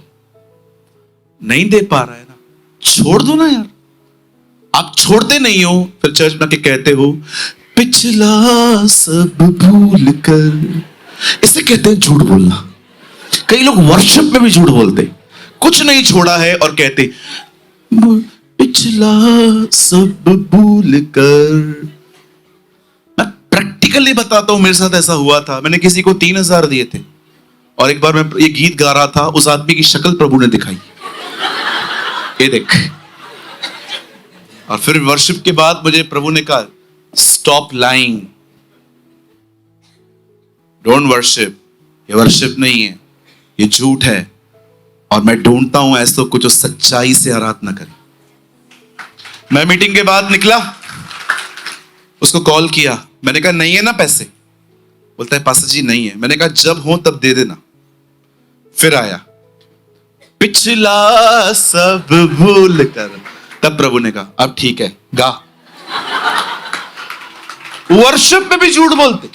Speaker 1: नहीं दे पा रहा है ना, छोड़ दो ना यार। आप छोड़ते नहीं हो, फिर चर्च में आके कहते हो पिछला सब भूल कर। इसे कहते हैं झूठ बोलना। कई लोग वर्शिप में भी झूठ बोलते, कुछ नहीं छोड़ा है और कहते पिछला सब भूल कर। मैं प्रैक्टिकली बताता हूं, मेरे साथ ऐसा हुआ था। मैंने किसी को 3000 दिए थे और एक बार मैं ये गीत गा रहा था, उस आदमी की शक्ल प्रभु ने दिखाई, ये देख। और फिर वर्शिप के बाद मुझे प्रभु ने कहा स्टॉप लाइंग, डोंट वर्शिप, ये वर्शिप नहीं है, ये झूठ है। और मैं ढूंढता हूं ऐसा कुछ जो सच्चाई से आराधना करे। मैं मीटिंग के बाद निकला, उसको कॉल किया, मैंने कहा नहीं है ना पैसे? बोलता है पास्टर जी नहीं है। मैंने कहा जब हो तब दे देना। फिर आया पिछला सब भूल कर। तब प्रभु ने कहा अब ठीक है गा। वर्शिप में भी झूठ बोलते,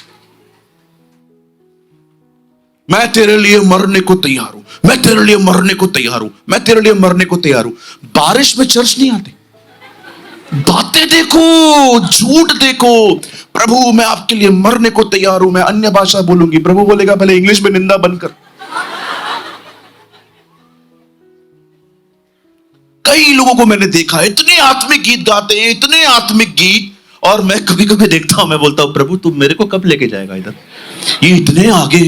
Speaker 1: मैं तेरे लिए मरने को तैयार हूं, मैं तेरे लिए मरने को तैयार हूं, मैं तेरे लिए मरने को तैयार हूं। बारिश में चर्च नहीं आते। बातें देखो, झूठ देखो। प्रभु मैं आपके लिए मरने को तैयार हूं, मैं अन्य भाषा बोलूंगी। प्रभु बोलेगा भले इंग्लिश में निंदा बनकर। कई लोगों को मैंने देखा है, इतने आत्मिक गीत गाते हैं, इतने आत्मिक गीत, और मैं कभी कभी देखता हूं, मैं बोलता हूं प्रभु तू मेरे को कब लेके जाएगा इधर, ये इतने आगे।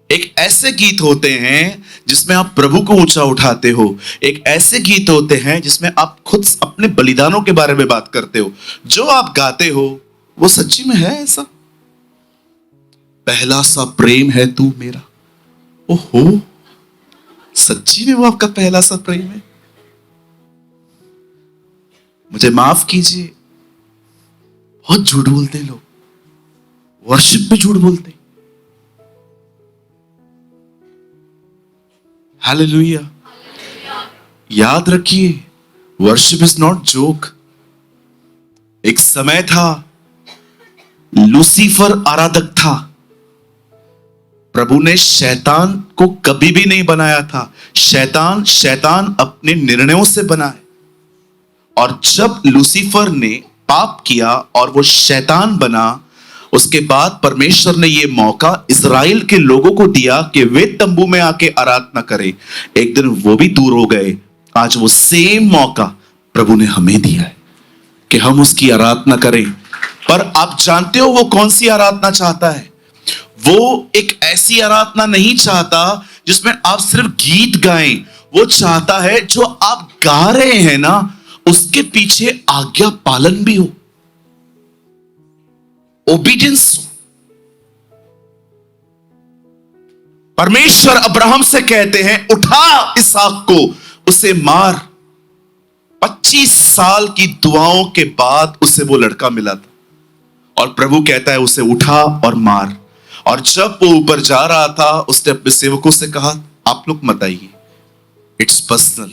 Speaker 1: एक ऐसे गीत होते हैं जिसमें आप प्रभु को ऊंचा उठाते हो। एक ऐसे गीत होते हैं जिसमें आप खुद अपने बलिदानों के बारे में बात करते हो। जो आप गाते हो वो सच्ची में है ऐसा? पहला सा प्रेम है तू मेरा। ओहो, सच्ची में वो आपका पहला सा प्रेम है? मुझे माफ कीजिए, बहुत झूठ बोलते लोग, वर्शिप में झूठ बोलते। हालेलुया। याद रखिए, वर्शिप इज नॉट जोक। एक समय था लूसीफर आराधक था। प्रभु ने शैतान को कभी भी नहीं बनाया था। शैतान अपने निर्णयों से बना है। और जब लूसीफर ने पाप किया और वो शैतान बना, उसके बाद परमेश्वर ने यह मौका इजराइल के लोगों को दिया कि वे तंबू में आके आराधना करें। एक दिन वो भी दूर हो गए। आज वो सेम मौका प्रभु ने हमें दिया है कि हम उसकी आराधना करें। पर आप जानते हो वो कौन सी आराधना चाहता है? वो एक ऐसी आराधना नहीं चाहता जिसमें आप सिर्फ गीत गाएं। वो चाहता है जो आप गा रहे हैं ना, उसके पीछे आज्ञा पालन भी हो, ओबीडियंस हो। परमेश्वर अब्राहम से कहते हैं, उठा इसहाक को, उसे मार। 25 साल की दुआओं के बाद उसे वो लड़का मिला था और प्रभु कहता है उसे उठा और मार। और जब वो ऊपर जा रहा था, उसने अपने सेवकों से कहा, आप लोग मत आइए, इट्स पर्सनल,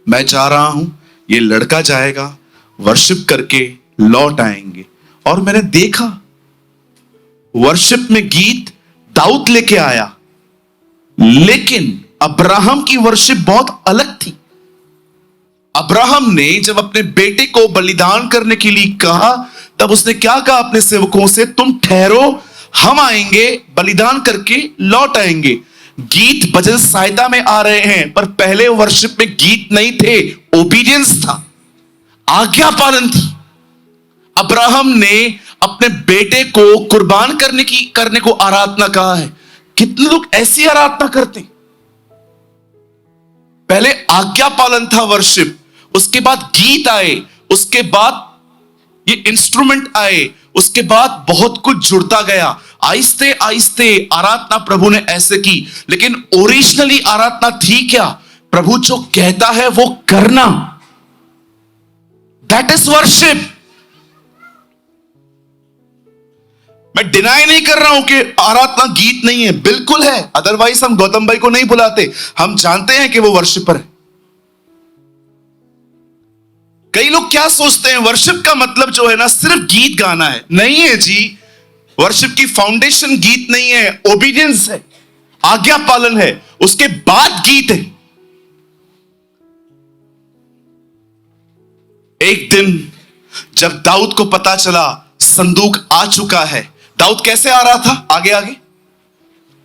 Speaker 1: मैं जा रहा हूं, ये लड़का जाएगा, वर्शिप करके लौट आएंगे। और मैंने देखा वर्शिप में गीत दाऊद लेके आया, लेकिन अब्राहम की वर्शिप बहुत अलग थी। अब्राहम ने जब अपने बेटे को बलिदान करने के लिए कहा, तब उसने क्या कहा अपने सेवकों से, तुम ठहरो, हम आएंगे, बलिदान करके लौट आएंगे। गीत भजन सहायता में आ रहे हैं, पर पहले वर्शिप में गीत नहीं थे, ओबीडियंस था, आज्ञा पालन थी। अब्राहम ने अपने बेटे को कुर्बान करने को आराधना कहा है। कितने लोग ऐसी आराधना करते हैं? पहले आज्ञा पालन था वर्शिप, उसके बाद गीत आए, उसके बाद ये इंस्ट्रूमेंट आए, उसके बाद बहुत कुछ जुड़ता गया। आहिस्ते आहिस्ते आराधना प्रभु ने ऐसे की। लेकिन ओरिजिनली आराधना थी क्या? प्रभु जो कहता है वो करना, दैट इज वर्शिप। मैं डिनाई नहीं कर रहा हूं कि आराधना गीत नहीं है, बिल्कुल है, अदरवाइज हम गौतम भाई को नहीं बुलाते। हम जानते हैं कि वो वर्शिपर है। कई लोग क्या सोचते हैं, वर्शिप का मतलब जो है ना सिर्फ गीत गाना है। नहीं है जी, वर्शिप की फाउंडेशन गीत नहीं है, ओबीडियंस है, आज्ञा पालन है, उसके बाद गीत है। एक दिन जब दाऊद को पता चला संदूक आ चुका है, दाऊद कैसे आ रहा था? आगे आगे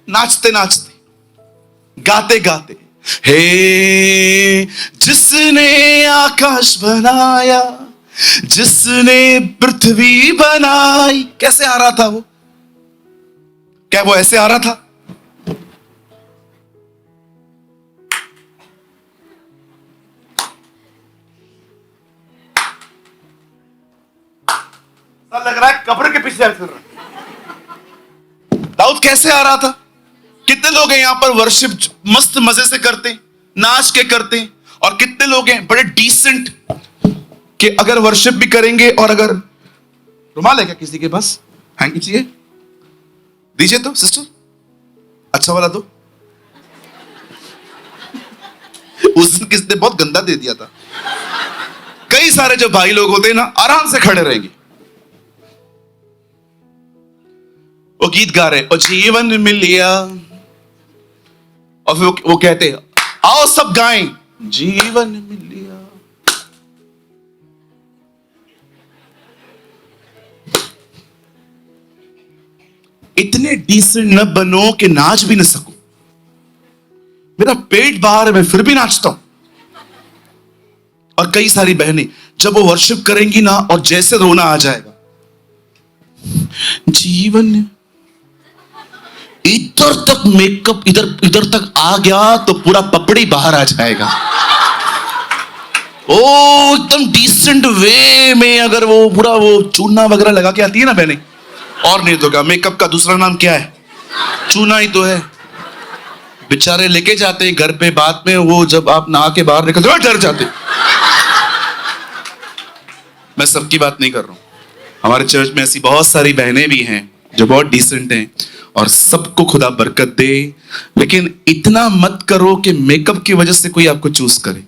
Speaker 1: नाचते नाचते, गाते गाते, हे जिसने आकाश बनाया, जिसने पृथ्वी बनाई। कैसे आ रहा था वो? क्या वो ऐसे आ रहा था? लग रहा है कब्र के पीछे फिर रहा। दाऊद कैसे आ रहा था? कितने लोग हैं यहां पर वर्शिप मस्त मजे से करते, नाच के करते, और कितने लोग हैं बड़े डिसेंट कि अगर वर्शिप भी करेंगे, और अगर रुमाल है क्या किसी के पास? हैंकी चाहिए? दीजिए तो सिस्टर, अच्छा वाला दो। उस दिन किसने बहुत गंदा दे दिया था। कई सारे जो भाई लोग होते हैं ना, आराम से खड़े रहेंगे, वो गीत गा रहे, और जीवन मिलिया, और फिर वो कहते हैं, आओ सब गाएं, जीवन मिलिया। इतने डिसेंट न बनो कि नाच भी न सकूं। मेरा पेट बाहर है, मैं फिर भी नाचता हूं। और कई सारी बहनें जब वो वर्शिप करेंगी ना, और जैसे रोना आ जाएगा, जीवन, इधर तक मेकअप इधर तक आ गया तो पूरा पपड़ी बाहर आ जाएगा। ओ एकदम डिसेंट वे में अगर वो पूरा वो चूना वगैरह लगा के आती है ना बहने, और नहीं तो क्या, मेकअप का दूसरा नाम क्या है? चूना ही तो है। बेचारे लेके जाते हैं घर पे, बाद में वो जब आप नहा के बाहर निकलते हो डर जाते। मैं सबकी बात नहीं कर रहा हूं, हमारे चर्च में ऐसी बहुत सारी बहनें भी हैं जो बहुत डिसेंट हैं, और सबको खुदा बरकत दे। लेकिन इतना मत करो कि मेकअप की वजह से कोई आपको चूज करे।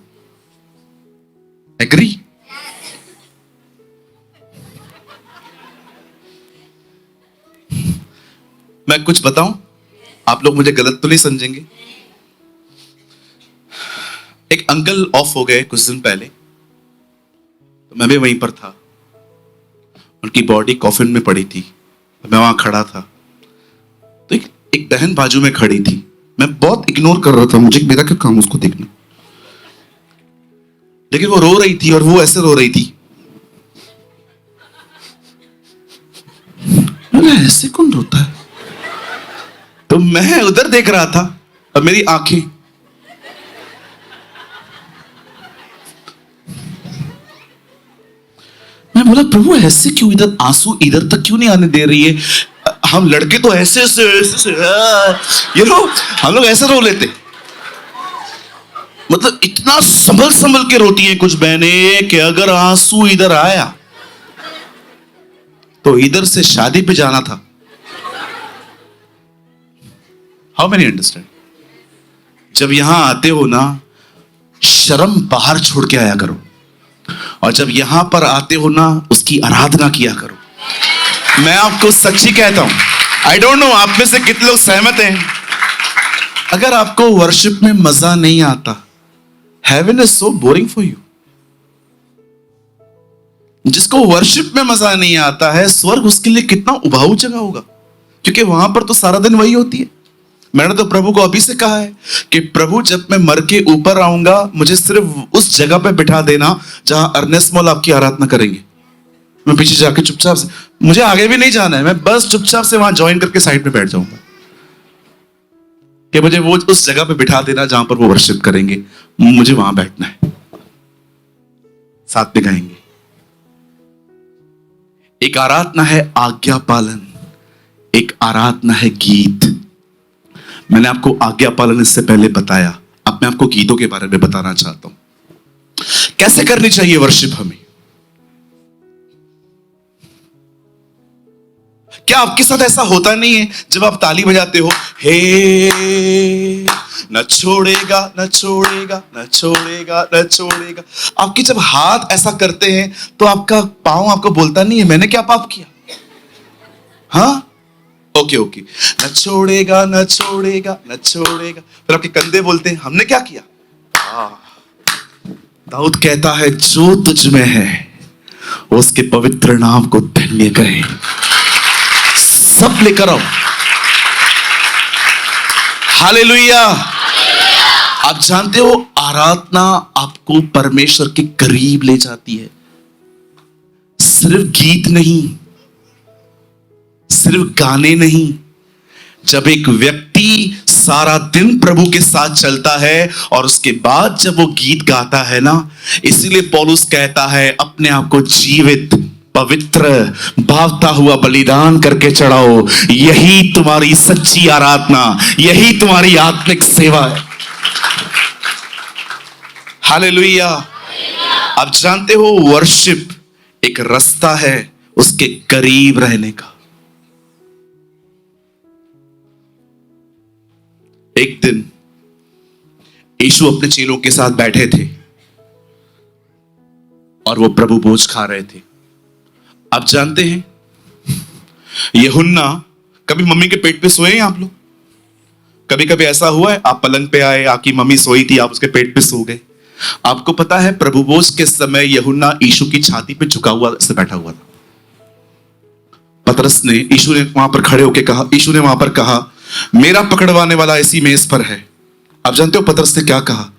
Speaker 1: एग्री? मैं कुछ बताऊं, आप लोग मुझे गलत तो नहीं समझेंगे। एक अंकल ऑफ हो गए कुछ दिन पहले, तो मैं भी वहीं पर था। उनकी बॉडी कॉफिन में पड़ी थी, मैं वहां खड़ा था। तो एक बहन बाजू में खड़ी थी, मैं बहुत इग्नोर कर रहा था, मुझे मेरा क्या काम उसको देखना। लेकिन वो रो रही थी, और वो ऐसे रो रही थी, मैंने ऐसे कौन रोता है? तो मैं उधर देख रहा था, और मेरी आंखें, मैं बोला प्रभु ऐसे क्यों, इधर आंसू इधर तक क्यों नहीं आने दे रही है? हम लड़के तो ऐसे ये लो, हम लोग ऐसे रो लेते, मतलब इतना संभल संभल के रोती हैं कुछ बहनें कि अगर आंसू इधर आया तो इधर से शादी पे जाना था। How many understand? जब यहां आते हो ना, शर्म बाहर छोड़ के आया करो, और जब यहां पर आते हो ना, उसकी आराधना किया करो। मैं आपको सच्ची कहता हूं, आई डोंट नो आप में से कितने लोग सहमत हैं। अगर आपको वर्शिप में मजा नहीं आता, heaven is so boring for you. जिसको वर्शिप में मजा नहीं आता है, स्वर्ग उसके लिए कितना उबाऊ जगह होगा, क्योंकि वहां पर तो सारा दिन वही होती है। मैंने तो प्रभु को अभी से कहा है कि प्रभु जब मैं मर के ऊपर आऊंगा, मुझे सिर्फ उस जगह पे बिठा देना जहां अर्नेस्ट मॉल आपकी आराधना करेंगे। मैं पीछे जाके चुपचाप से, मुझे आगे भी नहीं जाना है, मैं बस चुपचाप से वहां ज्वाइन करके साइड में बैठ जाऊंगा कि मुझे वो उस जगह पे बिठा देना जहां पर वो वर्शिप करेंगे, मुझे वहां बैठना है, साथ में गाएंगे। एक आराधना है आज्ञा पालन, एक आराधना है गीत। मैंने आपको आज्ञा पालन इससे पहले बताया, अब मैं आपको गीतों के बारे में बताना चाहता हूं कैसे करनी चाहिए वर्शिप हमें। क्या आपके साथ ऐसा होता नहीं है जब आप ताली बजाते हो, हे न छोड़ेगा न छोड़ेगा न छोड़ेगा न छोड़ेगा, आपके जब हाथ ऐसा करते हैं तो आपका पांव आपको बोलता नहीं है मैंने क्या पाप किया? हाँ, ओके ओके, न छोड़ेगा न छोड़ेगा न छोड़ेगा। फिर आपके कंधे बोलते हैं हमने क्या किया? दाऊद कहता है जो तुझ में है उसके पवित्र नाम को धन्य करे। सब लेकर आओ, हालेलुया। आप जानते हो आराधना आपको परमेश्वर के करीब ले जाती है। सिर्फ गीत नहीं, सिर्फ गाने नहीं। जब एक व्यक्ति सारा दिन प्रभु के साथ चलता है और उसके बाद जब वो गीत गाता है ना, इसीलिए पौलुस कहता है अपने आप को जीवित पवित्र भावता हुआ बलिदान करके चढ़ाओ, यही तुम्हारी सच्ची आराधना, यही तुम्हारी आत्मिक सेवा है। हालेलुया। आप जानते हो वर्शिप एक रास्ता है उसके करीब रहने का। एक दिन यीशु अपने चेलों के साथ बैठे थे और वो प्रभु भोज खा रहे थे। आप जानते हैं यूहन्ना, कभी मम्मी के पेट पे सोए हैं आप लोग? कभी कभी ऐसा हुआ है आप पलंग पे आए, आपकी मम्मी सोई थी, आप उसके पेट पे सो गए। आपको पता है प्रभु भोज के समय यूहन्ना यीशु की छाती पे झुका हुआ से बैठा हुआ था। पतरस ने, यीशु ने वहां पर खड़े होकर कहा, यीशु ने वहां पर कहा मेरा पकड़वाने वाला इसी मेज पर है। आप जानते हो पतरस ने क्या कहा?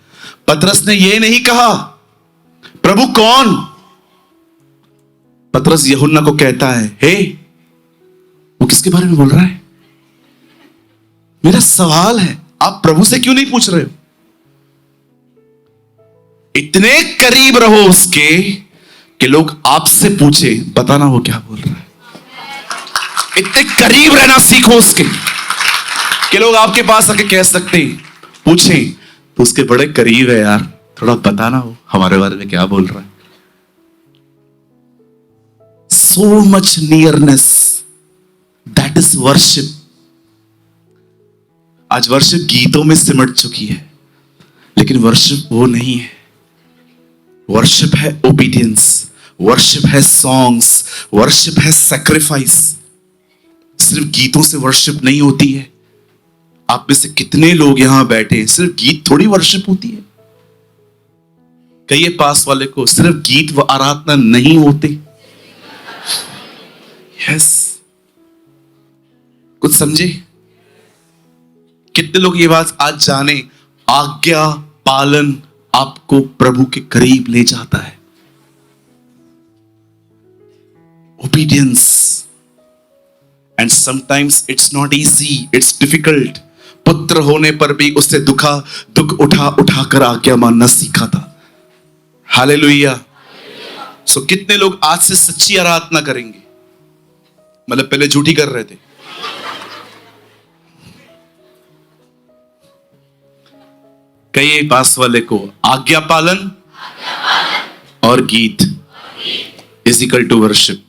Speaker 1: पतरस ने यह नहीं कहा प्रभु कौन? पतरस यूहन्ना को कहता है हे, वो किसके बारे में बोल रहा है? मेरा सवाल है, आप प्रभु से क्यों नहीं पूछ रहे हो? इतने करीब रहो उसके कि लोग आपसे पूछे बताना वो क्या बोल रहा है। इतने करीब रहना सीखो उसके कि लोग आपके पास आके कह सकते हैं, पूछें तो उसके बड़े करीब है यार, थोड़ा बताना हो हमारे बारे में क्या बोल रहा है। So much nearness, that is worship. आज वर्शिप गीतों में सिमट चुकी है, लेकिन वर्शिप वो नहीं है। वर्शिप है ओबीडियंस, वर्शिप है सॉन्ग्स, वर्शिप है सैक्रिफाइस। सिर्फ गीतों से वर्शिप नहीं होती है। आप में से कितने लोग यहां बैठे, सिर्फ गीत थोड़ी वर्शिप होती है। कहिए पास वाले को, सिर्फ गीत व आराधना नहीं होते। यस, कुछ समझे? कितने लोग ये बात आज जाने? आज्ञा पालन आपको प्रभु के करीब ले जाता है। Obedience, and sometimes it's not easy, it's difficult, बहुत पुत्र होने पर भी उससे दुख उठा उठा कर आज्ञा मानना सीखा था। हालेलुया। सो कितने लोग आज से सच्ची आराधना करेंगे? मतलब पहले झूठी कर रहे थे। कहिए पास वाले को, आज्ञा पालन और गीत इज इक्वल टू वर्शिप।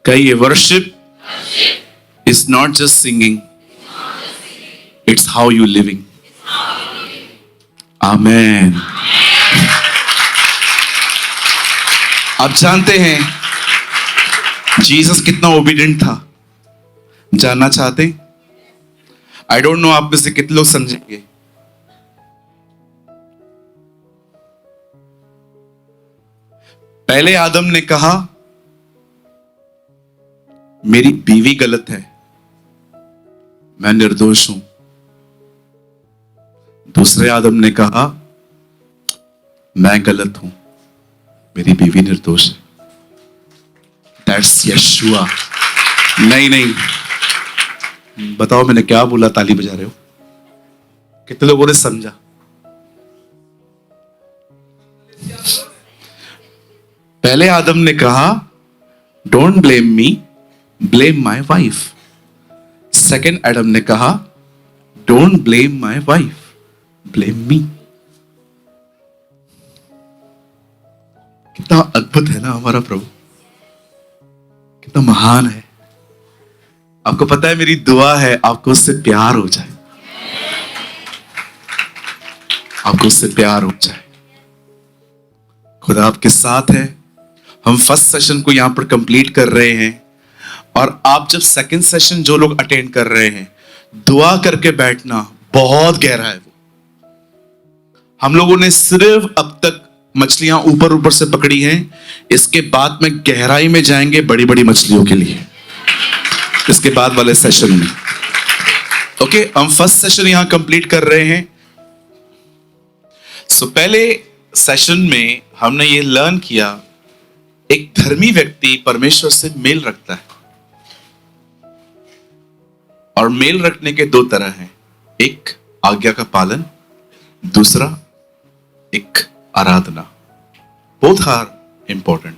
Speaker 1: कहिए, worship is not just singing, it's how you living. Amen. आप जानते हैं जीसस कितना ओबीडिएंट था? जानना चाहते हैं? आई डोंट नो आप में से कितने लोग समझेंगे। पहले आदम ने कहा मेरी बीवी गलत है, मैं निर्दोष हूं। दूसरे आदम ने कहा मैं गलत हूं, मेरी बीवी निर्दोष है। दैट्स यशुआ। नहीं, बताओ मैंने क्या बोला? ताली बजा रहे हो? कितने लोगों ने समझा? पहले आदम ने कहा don't blame me, blame my wife. Second Adam ने कहा don't blame my wife, blame me. कितना अद्भुत है ना हमारा प्रभु, कितना महान है। आपको पता है मेरी दुआ है आपको उससे प्यार हो जाए, आपको उससे प्यार हो जाए। खुदा आपके साथ है। हम फर्स्ट सेशन को यहां पर कंप्लीट कर रहे हैं और आप जब सेकंड सेशन जो लोग अटेंड कर रहे हैं, दुआ करके बैठना, बहुत गहरा है वो। हम लोगों ने सिर्फ अब तक मछलियां ऊपर ऊपर से पकड़ी हैं, इसके बाद में गहराई में जाएंगे बड़ी बड़ी मछलियों के लिए, इसके बाद वाले सेशन में। ओके, हम फर्स्ट सेशन यहां कंप्लीट कर रहे हैं। सो पहले सेशन में हमने ये लर्न किया, एक धर्मी व्यक्ति परमेश्वर से मेल रखता है, और मेल रखने के दो तरह हैं, एक आज्ञा का पालन, दूसरा एक आराधना। Both are important.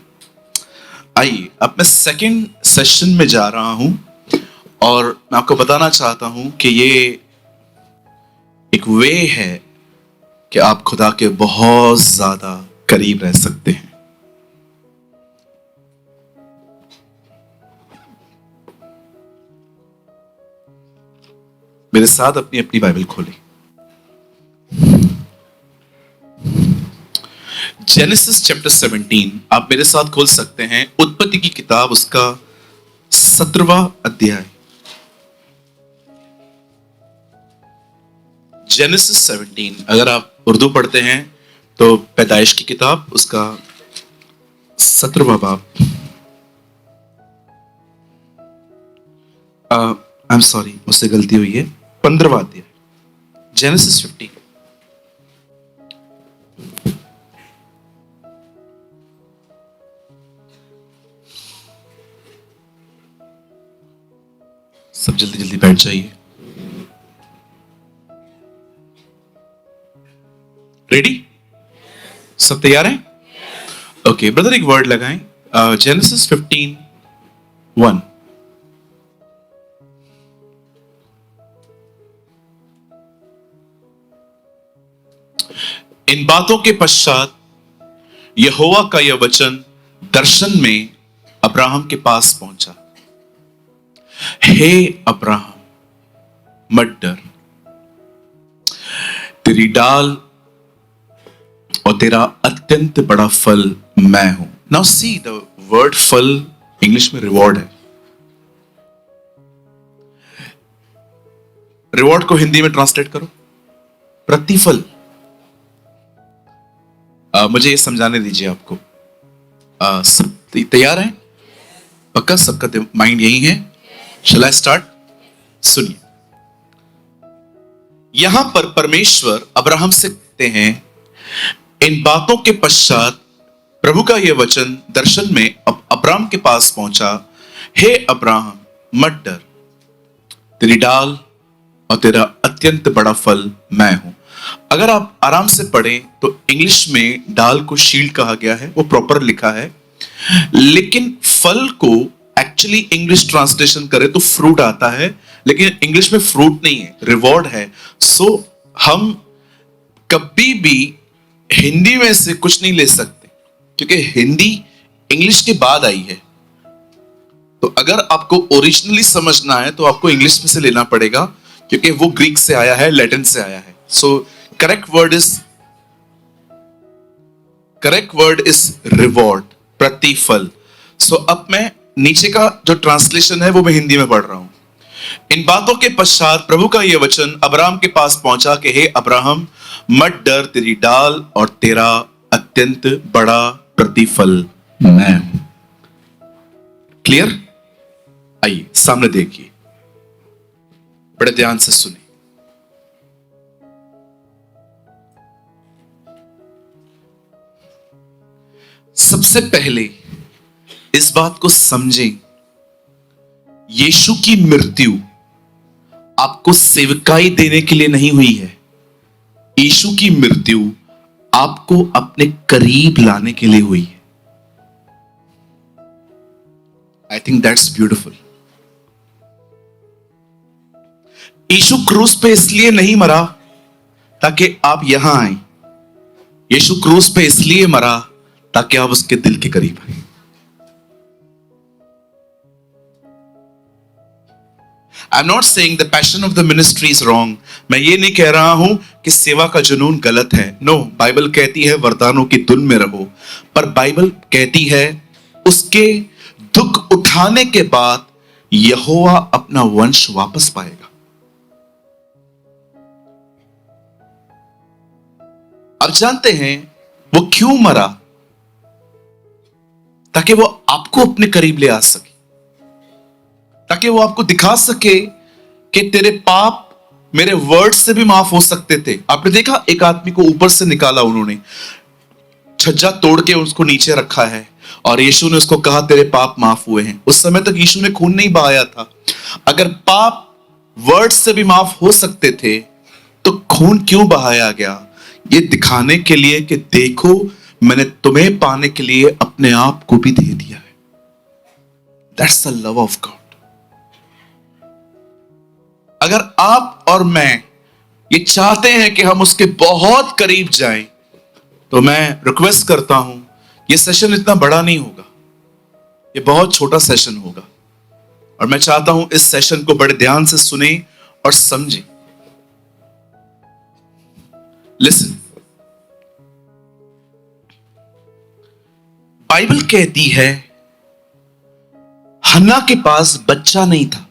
Speaker 1: आइए अब मैं सेकंड सेशन में जा रहा हूं और मैं आपको बताना चाहता हूं कि ये एक वे है कि आप खुदा के बहुत ज्यादा करीब रह सकते हैं। मेरे साथ अपनी अपनी बाइबल खोलें। जेनेसिस चैप्टर 17 आप मेरे साथ खोल सकते हैं। उत्पत्ति की किताब, उसका 17वां अध्याय। जेनेसिस 17, अगर आप उर्दू पढ़ते हैं तो पैदाइश की किताब, उसका 17वां बाब। आई एम सॉरी, मुझसे गलती हुई है, 15वां अध्याय, जेनेसिस 15। सब जल्दी जल्दी बैठ जाइए। रेडी? सब तैयार हैं? ओके ब्रदर, एक वर्ड लगाएं। जेनेसिस 15:1। इन बातों के पश्चात यहोवा का यह वचन दर्शन में अब्राहम के पास पहुंचा। हे अब्राहम, मत डर, तेरी डाल और तेरा अत्यंत बड़ा फल मैं हूं। नाउ सी द वर्ड फल इंग्लिश में रिवॉर्ड है। रिवॉर्ड को हिंदी में ट्रांसलेट करो, प्रतिफल। मुझे ये समझाने दीजिए आपको। सब तैयार हैं? पक्का सबका माइंड यही है? Shall I start? सुनिए, यहां पर परमेश्वर अब्राहम से कहते हैं, इन बातों के पश्चात प्रभु का यह वचन दर्शन में अब्राहम के पास पहुंचा। हे अब्राहम, मत डर, तेरी डाल और तेरा अत्यंत बड़ा फल मैं हूं। अगर आप आराम से पढ़ें तो इंग्लिश में डाल को शील्ड कहा गया है, वो प्रॉपर लिखा है, लेकिन फल को एक्चुअली इंग्लिश ट्रांसलेशन करे तो फ्रूट आता है, लेकिन इंग्लिश में फ्रूट नहीं है, रिवॉर्ड है। सो हम कभी भी हिंदी में से कुछ नहीं ले सकते, क्योंकि हिंदी इंग्लिश के बाद आई है। तो अगर आपको ओरिजिनली समझना है तो आपको इंग्लिश में से लेना पड़ेगा, क्योंकि वो ग्रीक से आया है, लैटिन से आया है। So correct word is reward, प्रतिफल। सो अब मैं नीचे का जो ट्रांसलेशन है वो मैं हिंदी में पढ़ रहा हूं। इन बातों के पश्चात प्रभु का यह वचन अब्राहम के पास पहुंचा कि हे अब्राहम, मत डर, तेरी डाल और तेरा अत्यंत बड़ा प्रतिफल मैं हूं। क्लियर? आइए सामने देखिए, बड़े ध्यान से सुनिए। सबसे पहले इस बात को समझें, यीशु की मृत्यु आपको सेवकाई देने के लिए नहीं हुई है। यीशु की मृत्यु आपको अपने करीब लाने के लिए हुई है। I think that's beautiful. यीशु क्रूस पे इसलिए नहीं मरा ताकि आप यहां आए। यीशु क्रूस पे इसलिए मरा ताकि आप उसके दिल के करीब आए। I am not saying the passion of the ministry is wrong. मैं ये नहीं कह रहा हूं कि सेवा का जुनून गलत है। नो, बाइबल कहती है वरदानों की धुन में रहो, पर बाइबल कहती है उसके दुख उठाने के बाद यहोवा अपना वंश वापस पाएगा। अब जानते हैं वो क्यों मरा? ताकि वो आपको अपने करीब ले आ सके, ताकि वो आपको दिखा सके कि तेरे पाप मेरे वर्ड से भी माफ हो सकते थे। आपने देखा एक आदमी को ऊपर से निकाला, उन्होंने छज्जा तोड़ के उसको नीचे रखा है और यीशु ने उसको कहा तेरे पाप माफ हुए हैं। उस समय तक यीशु ने खून नहीं बहाया था। अगर पाप वर्ड से भी माफ हो सकते थे तो खून क्यों बहाया गया? ये दिखाने के लिए कि देखो, मैंने तुम्हें पाने के लिए अपने आप को भी दे दिया है। That's the love of God. अगर आप और मैं ये चाहते हैं कि हम उसके बहुत करीब जाएं, तो मैं रिक्वेस्ट करता हूं, ये सेशन इतना बड़ा नहीं होगा, ये बहुत छोटा सेशन होगा, और मैं चाहता हूं इस सेशन को बड़े ध्यान से सुने और समझें। लिसन, बाइबल कहती है हन्ना के पास बच्चा नहीं था।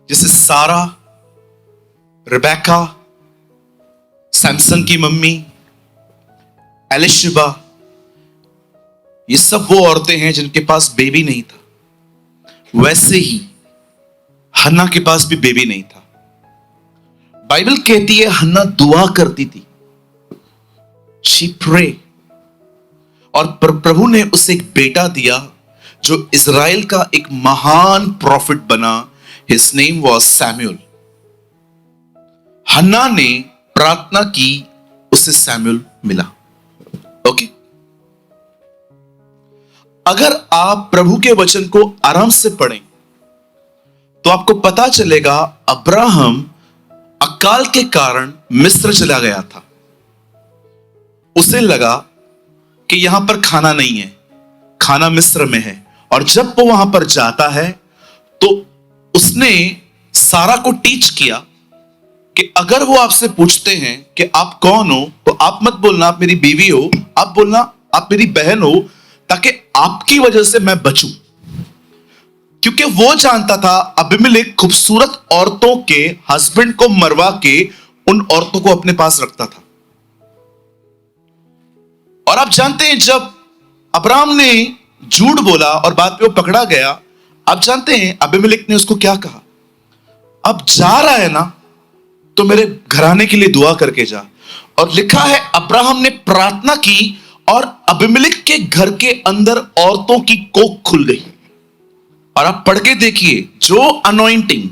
Speaker 1: जैसे सारा, रिबेका, सैमसन की मम्मी, एलिशबा, ये सब वो औरतें हैं जिनके पास बेबी नहीं था, वैसे ही हन्ना के पास भी बेबी नहीं था। बाइबल कहती है हन्ना दुआ करती थी, शी प्रे, और प्रभु ने उसे एक बेटा दिया जो इज़राइल का एक महान प्रॉफिट बना। His name was Samuel. Hannah ने प्रार्थना की, उसे सैमुअल मिला। ओके, अगर आप प्रभु के वचन को आराम से पढ़ें तो आपको पता चलेगा अब्राहम अकाल के कारण मिस्र चला गया था। उसे लगा कि यहां पर खाना नहीं है, खाना मिस्र में है, और जब वो वहां पर जाता है तो उसने सारा को टीच किया कि अगर वो आपसे पूछते हैं कि आप कौन हो, तो आप मत बोलना आप मेरी बीवी हो, आप बोलना आप मेरी बहन हो, ताकि आपकी वजह से मैं बचूं। क्योंकि वो जानता था अबीमेलेक खूबसूरत औरतों के हस्बैंड को मरवा के उन औरतों को अपने पास रखता था। और आप जानते हैं जब अब्राहम ने झूठ बोला और बाद में वो पकड़ा गया, आप जानते हैं अबीमेलेक ने उसको क्या कहा? अब जा रहा है ना, तो मेरे घराने के लिए दुआ करके जा। और लिखा है अब्राहम ने प्रार्थना की और अबीमेलेक के घर के अंदर औरतों की कोख खुल गई। और आप पढ़ के देखिए, जो अनॉइंटिंग,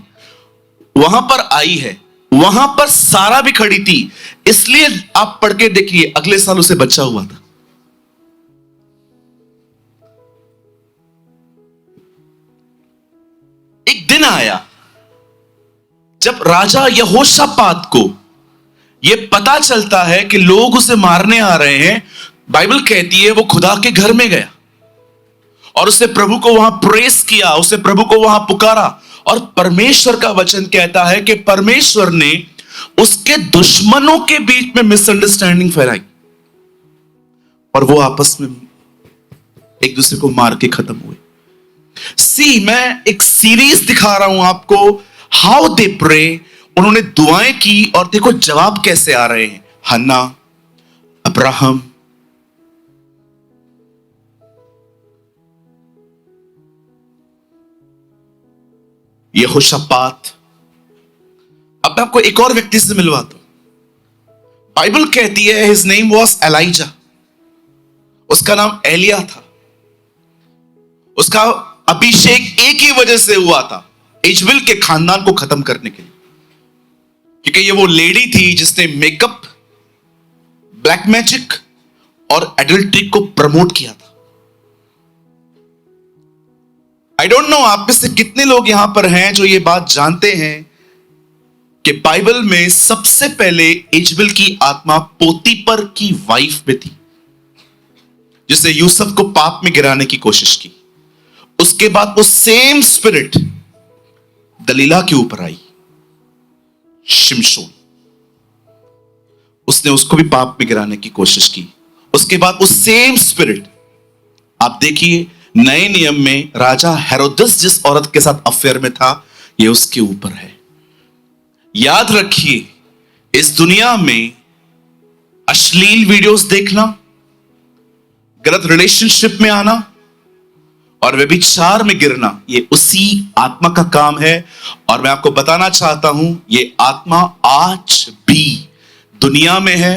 Speaker 1: वहां पर आई है, वहां पर सारा भी खड़ी थी, इसलिए आप पढ़ के देखिए अगले साल उसे बच्चा हुआ था। एक दिन आया जब राजा यहोशापात को यह पता चलता है कि लोग उसे मारने आ रहे हैं। बाइबल कहती है वो खुदा के घर में गया और उसने प्रभु को वहां प्रेस किया, उसने प्रभु को वहां पुकारा, और परमेश्वर का वचन कहता है कि परमेश्वर ने उसके दुश्मनों के बीच में मिसअंडरस्टैंडिंग फैलाई और वो आपस में एक दूसरे को मार के खत्म हुए। मैं एक सीरीज दिखा रहा हूं आपको, हाउ दे प्रे। उन्होंने दुआएं की और देखो जवाब कैसे आ रहे हैं। हन्ना, अब्राहम, यहोशापात। अब मैं आपको एक और व्यक्ति से मिलवाता हूं। बाइबल कहती है हिज नेम वॉज एलाइजा, उसका नाम एलिया था। उसका अभिषेक एक ही वजह से हुआ था, इजबेल के खानदान को खत्म करने के लिए, क्योंकि ये वो लेडी थी जिसने मेकअप, ब्लैक मैजिक और एडल्ट्री को प्रमोट किया था। आई डोंट नो आप में से कितने लोग यहां पर हैं जो ये बात जानते हैं कि बाइबल में सबसे पहले इजबेल की आत्मा पोतीपर की वाइफ में थी, जिसने यूसुफ को पाप में गिराने की कोशिश की। उसके बाद वो सेम स्पिरिट दलीला के ऊपर आई, शिमशोन, उसने उसको भी पाप में गिराने की कोशिश की। उसके बाद वो सेम स्पिरिट, आप देखिए नए नियम में राजा हेरोदस जिस औरत के साथ अफेयर में था, ये उसके ऊपर है। याद रखिए, इस दुनिया में अश्लील वीडियोस देखना, गलत रिलेशनशिप में आना और व्यभिचार में गिरना, ये उसी आत्मा का काम है। और मैं आपको बताना चाहता हूं, ये आत्मा आज भी दुनिया में है।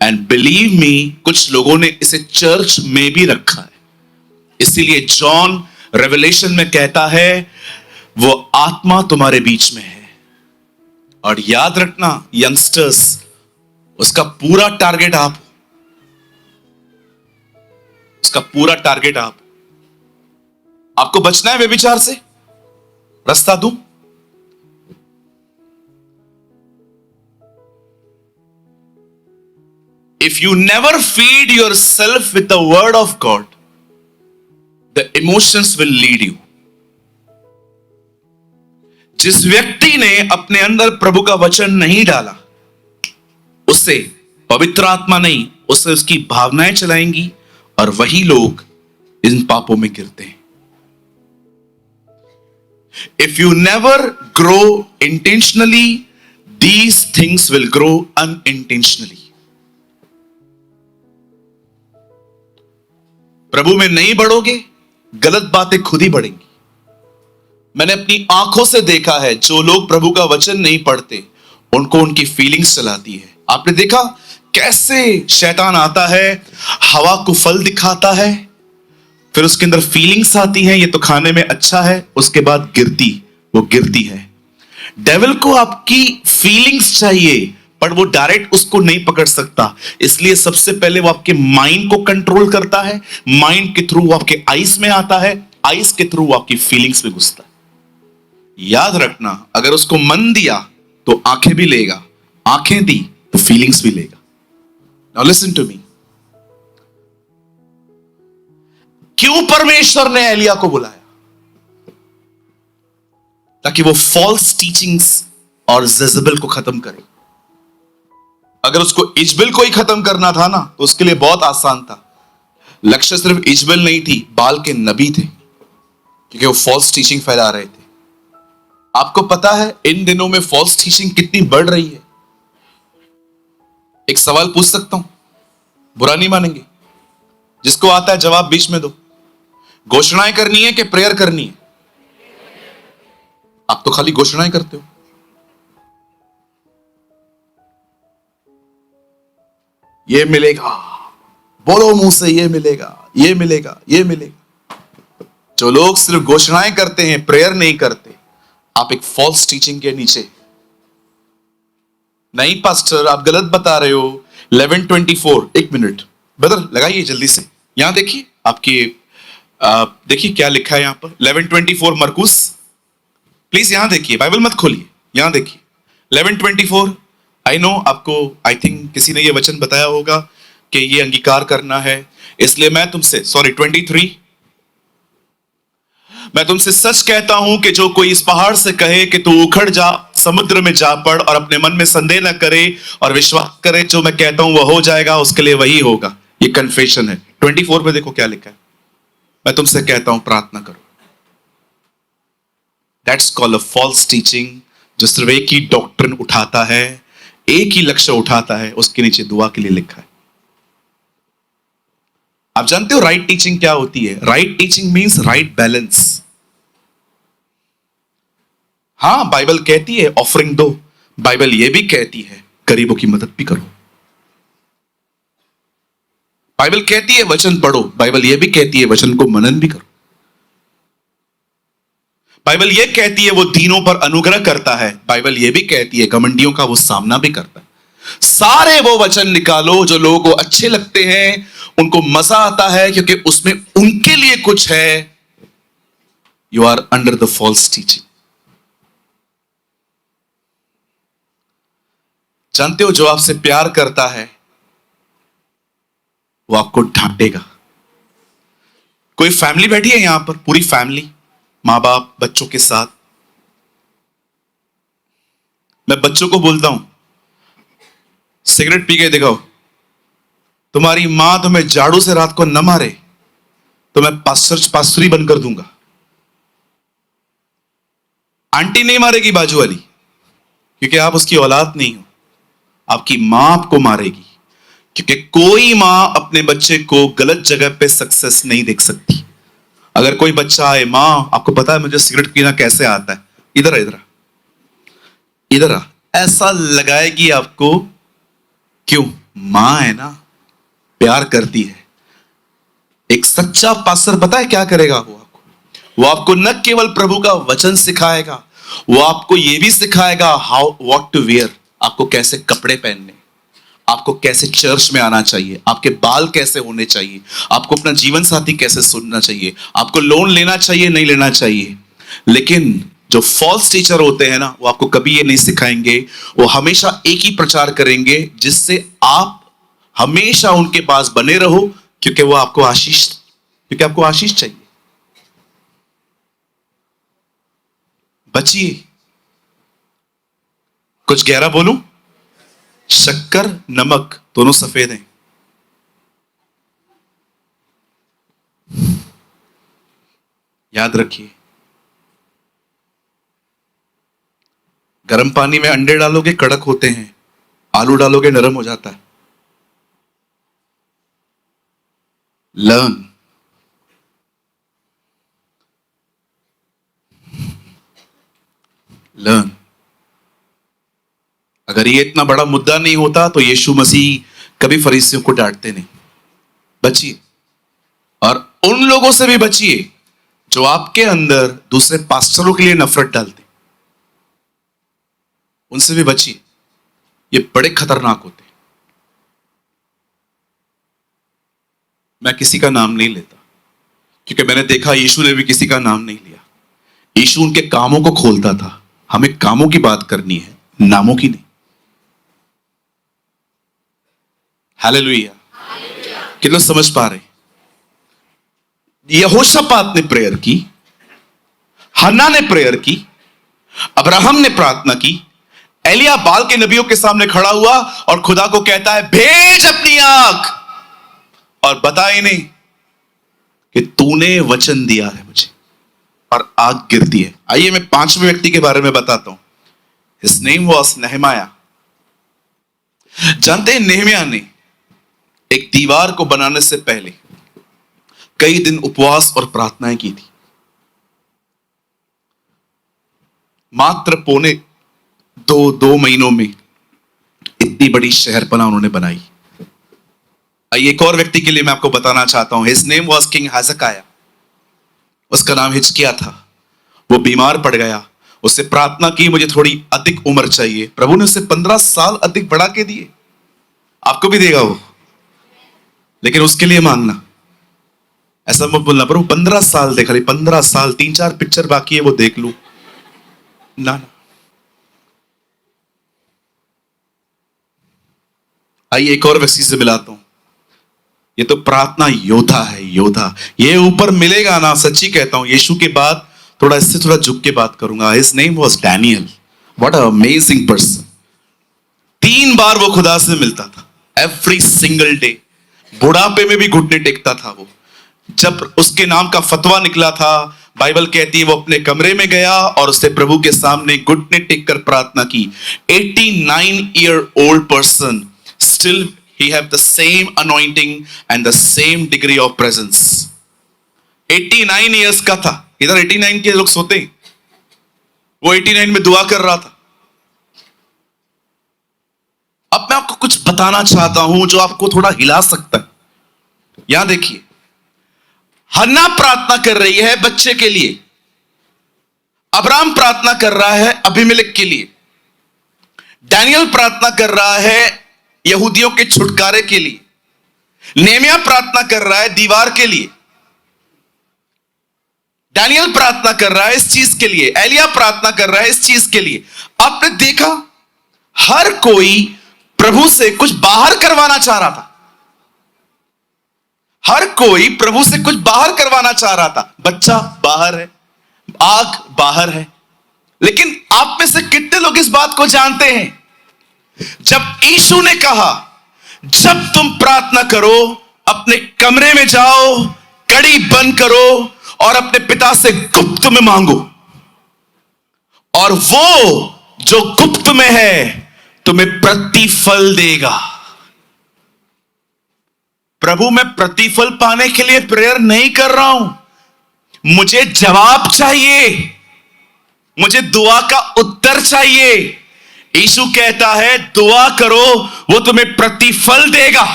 Speaker 1: एंड बिलीव मी, कुछ लोगों ने इसे चर्च में भी रखा है। इसीलिए जॉन रेवलेशन में कहता है वो आत्मा तुम्हारे बीच में है। और याद रखना यंगस्टर्स, उसका पूरा टारगेट आप, उसका पूरा टारगेट आप। आपको बचना है व्यभिचार से, रास्ता दूं? If you never feed yourself with the word of God, the emotions will lead you. जिस व्यक्ति ने अपने अंदर प्रभु का वचन नहीं डाला, उससे पवित्र आत्मा नहीं, उससे उसकी भावनाएं चलाएंगी और वही लोग इन पापों में गिरते हैं। If you never grow intentionally, these things will grow unintentionally. प्रभु में नहीं बढ़ोगे, गलत बातें खुद ही बढ़ेंगी। मैंने अपनी आंखों से देखा है, जो लोग प्रभु का वचन नहीं पढ़ते, उनको उनकी फीलिंग्स चलाती है। आपने देखा कैसे शैतान आता है, हवा को फल दिखाता है, फिर उसके अंदर फीलिंग्स आती हैं, ये तो खाने में अच्छा है, उसके बाद वो गिरती है। डेविल को आपकी फीलिंग्स चाहिए, पर वो डायरेक्ट उसको नहीं पकड़ सकता। इसलिए सबसे पहले वो आपके माइंड को कंट्रोल करता है, माइंड के थ्रू वो आपके आईज में आता है, आईज के थ्रू वो आपकी फीलिंग्स में घुसता है। याद रखना, अगर उसको मन दिया तो आंखें भी लेगा, आंखें दी तो फीलिंग्स भी लेगा। Now listen to me. क्यों परमेश्वर ने एलिया को बुलाया? ताकि वो फॉल्स टीचिंग्स और जेजबेल को खत्म करे। अगर उसको इजबेल को ही खत्म करना था ना, तो उसके लिए बहुत आसान था। लक्ष्य सिर्फ इजबेल नहीं थी, बाल के नबी थे, क्योंकि वो फॉल्स टीचिंग फैला रहे थे। आपको पता है इन दिनों में फॉल्स टीचिंग कितनी बढ़ रही है? एक सवाल पूछ सकता हूं, बुरा नहीं मानेंगे? जिसको आता है जवाब बीच में दो। घोषणाएं करनी है कि प्रेयर करनी है? आप तो खाली घोषणाएं करते हो। ये मिलेगा, बोलो मुंह से, ये मिलेगा, ये मिलेगा, ये मिलेगा। जो लोग सिर्फ घोषणाएं करते हैं, प्रेयर नहीं करते, आप एक फॉल्स टीचिंग के नीचे नहीं पास्टर, आप गलत बता रहे हो। 11:24, एक मिनट ब्रदर, लगाइए जल्दी से। यहां देखिए आपकी, देखिए क्या लिखा है यहां पर। 11:24 मरकुस, प्लीज यहां देखिए, बाइबल मत खोलिए, यहां देखिए 11:24। आई नो आपको, आई थिंक किसी ने ये वचन बताया होगा कि ये अंगीकार करना है, इसलिए मैं तुमसे, सॉरी 23, मैं तुमसे सच कहता हूं कि जो कोई इस पहाड़ से कहे कि तू उखड़ जा, समुद्र में जा पड़, और अपने मन में संदेह न करे और विश्वास करे जो मैं कहता हूं वह हो जाएगा, उसके लिए वही होगा। ये कन्फेशन है। 24 में देखो क्या लिखा है, मैं तुमसे कहता हूं प्रार्थना करो। That's called a false teaching, जो सिर्फ एक ही डॉक्ट्रिन उठाता है, एक ही लक्ष्य उठाता है, उसके नीचे दुआ के लिए लिखा है। आप जानते हो राइट टीचिंग क्या होती है? Right teaching means right balance. हां, बाइबल कहती है ऑफरिंग दो, बाइबल यह भी कहती है गरीबों की मदद भी करो। बाइबल कहती है वचन पढ़ो, बाइबल यह भी कहती है वचन को मनन भी करो। बाइबल यह कहती है वो दीनों पर अनुग्रह करता है, बाइबल यह भी कहती है घमंडियों का वो सामना भी करता है। सारे वो वचन निकालो जो लोगों को अच्छे लगते हैं, उनको मजा आता है क्योंकि उसमें उनके लिए कुछ है। You are under the false teaching. जानते हो, जो आपसे प्यार करता है वो आपको डांटेगा। कोई फैमिली बैठी है यहां पर, पूरी फैमिली, मां बाप बच्चों के साथ। मैं बच्चों को बोलता हूं सिगरेट पी के दिखाओ, तुम्हारी मां तुम्हें झाड़ू से रात को न मारे तो मैं पास्टरी बनकर दूंगा। आंटी नहीं मारेगी बाजू वाली, क्योंकि आप उसकी औलाद नहीं हो। आपकी मां आपको मारेगी, क्योंकि कोई मां अपने बच्चे को गलत जगह पे सक्सेस नहीं देख सकती। अगर कोई बच्चा आए, मां आपको पता है मुझे सिगरेट पीना कैसे आता है, इधर आ, इधर आ, इधर आ, ऐसा लगाएगी आपको। क्यों? मां है ना, प्यार करती है। एक सच्चा पास्टर पता है क्या करेगा? वो आपको न केवल प्रभु का वचन सिखाएगा, वो आपको यह भी सिखाएगा हाउ व्हाट टू वेयर, आपको कैसे कपड़े पहनने, आपको कैसे चर्च में आना चाहिए, आपके बाल कैसे होने चाहिए, आपको अपना जीवन साथी कैसे सुनना चाहिए, आपको लोन लेना चाहिए नहीं लेना चाहिए। लेकिन जो फॉल्स टीचर होते हैं ना, वो आपको कभी ये नहीं सिखाएंगे। वो हमेशा एक ही प्रचार करेंगे जिससे आप हमेशा उनके पास बने रहो, क्योंकि वो आपको आशीष, क्योंकि आपको आशीष चाहिए। बचिए। कुछ गहरा बोलूं? शक्कर नमक दोनों सफेद हैं। याद रखिए, गर्म पानी में अंडे डालोगे कड़क होते हैं, आलू डालोगे नरम हो जाता है। लर्न। लर्न। अगर ये इतना बड़ा मुद्दा नहीं होता तो यीशु मसीह कभी फरीसियों को डांटते नहीं। बचिए, और उन लोगों से भी बचिए जो आपके अंदर दूसरे पास्टरों के लिए नफरत डालते, उनसे भी बचिए। ये बड़े खतरनाक होते। मैं किसी का नाम नहीं लेता, क्योंकि मैंने देखा यीशु ने भी किसी का नाम नहीं लिया। यीशु उनके कामों को खोलता था। हमें कामों की बात करनी है, नामों की नहीं। हालेलुया। कितना समझ पा रहे? यहोशापात ने प्रेयर की, हन्ना ने प्रेयर की, अब्राहम ने प्रार्थना की, एलिया बाल के नबियों के सामने खड़ा हुआ और खुदा को कहता है भेज अपनी आंख, और बता इन्हें कि तूने वचन दिया है मुझे, और आग गिरती है। आइए मैं पांचवें व्यक्ति के बारे में बताता हूं। His name was नेहमाया। जानते हैं, नेहमिया ने एक दीवार को बनाने से पहले कई दिन उपवास और प्रार्थनाएं की थी। मात्र पौने दो महीनों में इतनी बड़ी शहरपना उन्होंने बनाई। एक और व्यक्ति के लिए मैं आपको बताना चाहता हूं। His name was king Hezekiah. उसका नाम हिजकिय्याह था। वो बीमार पड़ गया, उससे प्रार्थना की मुझे थोड़ी अधिक उम्र चाहिए, प्रभु ने उसे 15 साल अधिक बढ़ा के दिए। आपको भी देगा वो, लेकिन उसके लिए मांगना। ऐसा मत बोलना प्रभु 15 साल दे, खाली 15 साल, 3-4 पिक्चर बाकी है वो देख लूं। ना ना, आइए एक और व्यक्ति से मिलाता हूं। ये तो प्रार्थना योद्धा है, योद्धा। ये ऊपर मिलेगा ना, सच्ची कहता हूं, यीशु के बाद थोड़ा इससे थोड़ा झुक के बात करूंगा। His name was Daniel. What a amazing person. 3 बार वो खुदा से मिलता था, एवरी सिंगल डे। बुढ़ापे में भी घुटने टेकता था वो। जब उसके नाम का फतवा निकला था, बाइबल कहती है वो अपने कमरे में गया और उसने प्रभु के सामने घुटने टेक कर प्रार्थना की। 89-year-old person, still he have the same anointing and the same degree of presence. 89 years का था। इधर 89 के लोग सोते हैं, वो 89 में दुआ कर रहा था। अब मैं आपको कुछ बताना चाहता हूं जो आपको थोड़ा हिला सकता है। यहां देखिए, हन्ना प्रार्थना कर रही है बच्चे के लिए, अब्राहम प्रार्थना कर रहा है अबीमेलेक के लिए, डैनियल प्रार्थना कर रहा है यहूदियों के छुटकारे के लिए, नेहमिया प्रार्थना कर रहा है दीवार के लिए, डैनियल प्रार्थना कर रहा है इस चीज के लिए, एलिया प्रार्थना कर रहा है इस चीज के लिए। आपने देखा हर कोई प्रभु से कुछ बाहर करवाना चाह रहा था। हर कोई प्रभु से कुछ बाहर करवाना चाह रहा था। बच्चा बाहर है, आग बाहर है, लेकिन आप में से कितने लोग इस बात को जानते हैं? जब यीशु ने कहा जब तुम प्रार्थना करो अपने कमरे में जाओ, कड़ी बंद करो और अपने पिता से गुप्त में मांगो, और वो जो गुप्त में है तुम्हें प्रतिफल देगा। प्रभु मैं प्रतिफल पाने के लिए प्रेयर नहीं कर रहा हूं, मुझे जवाब चाहिए, मुझे दुआ का उत्तर चाहिए। यीशु कहता है दुआ करो वो तुम्हें प्रतिफल देगा।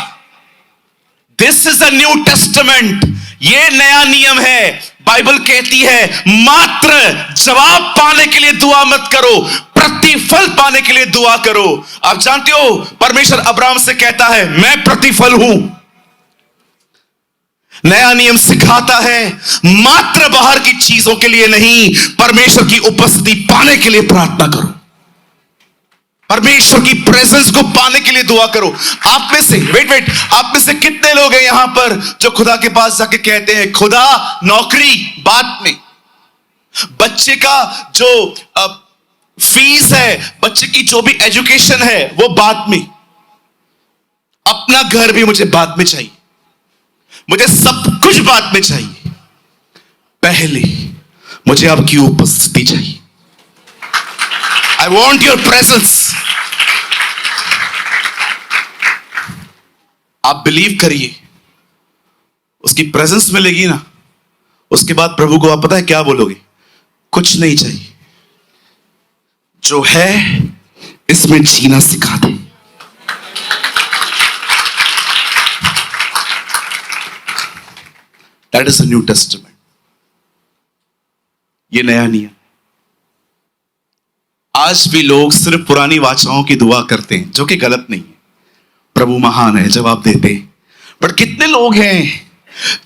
Speaker 1: This is a New Testament, ये नया नियम है। बाइबल कहती है मात्र जवाब पाने के लिए दुआ मत करो, प्रतिफल पाने के लिए दुआ करो। आप जानते हो परमेश्वर अब्राहम से कहता है मैं प्रतिफल हूं। नया नियम सिखाता है मात्र बाहर की चीजों के लिए नहीं, परमेश्वर की उपस्थिति पाने के लिए प्रार्थना करो, परमेश्वर की प्रेजेंस को पाने के लिए दुआ करो। आप में से वेट आप में से कितने लोग हैं यहां पर जो खुदा के पास जाके कहते हैं खुदा नौकरी बाद में, बच्चे का जो फीस है, बच्चे की जो भी एजुकेशन है वो बाद में, अपना घर भी मुझे बाद में चाहिए, मुझे सब कुछ बाद में चाहिए, पहले मुझे आपकी उपस्थिति चाहिए। I want your presence. आप बिलीव करिए, उसकी प्रेजेंस मिलेगी ना, उसके बाद प्रभु को आप पता है क्या बोलोगे? कुछ नहीं चाहिए, जो है इसमें जीना सिखा दे। That is a New Testament. ये नया नियम। आज भी लोग सिर्फ पुरानी वाचाओं की दुआ करते हैं, जो कि गलत नहीं है, प्रभु महान है, जवाब देते हैं, बट कितने लोग हैं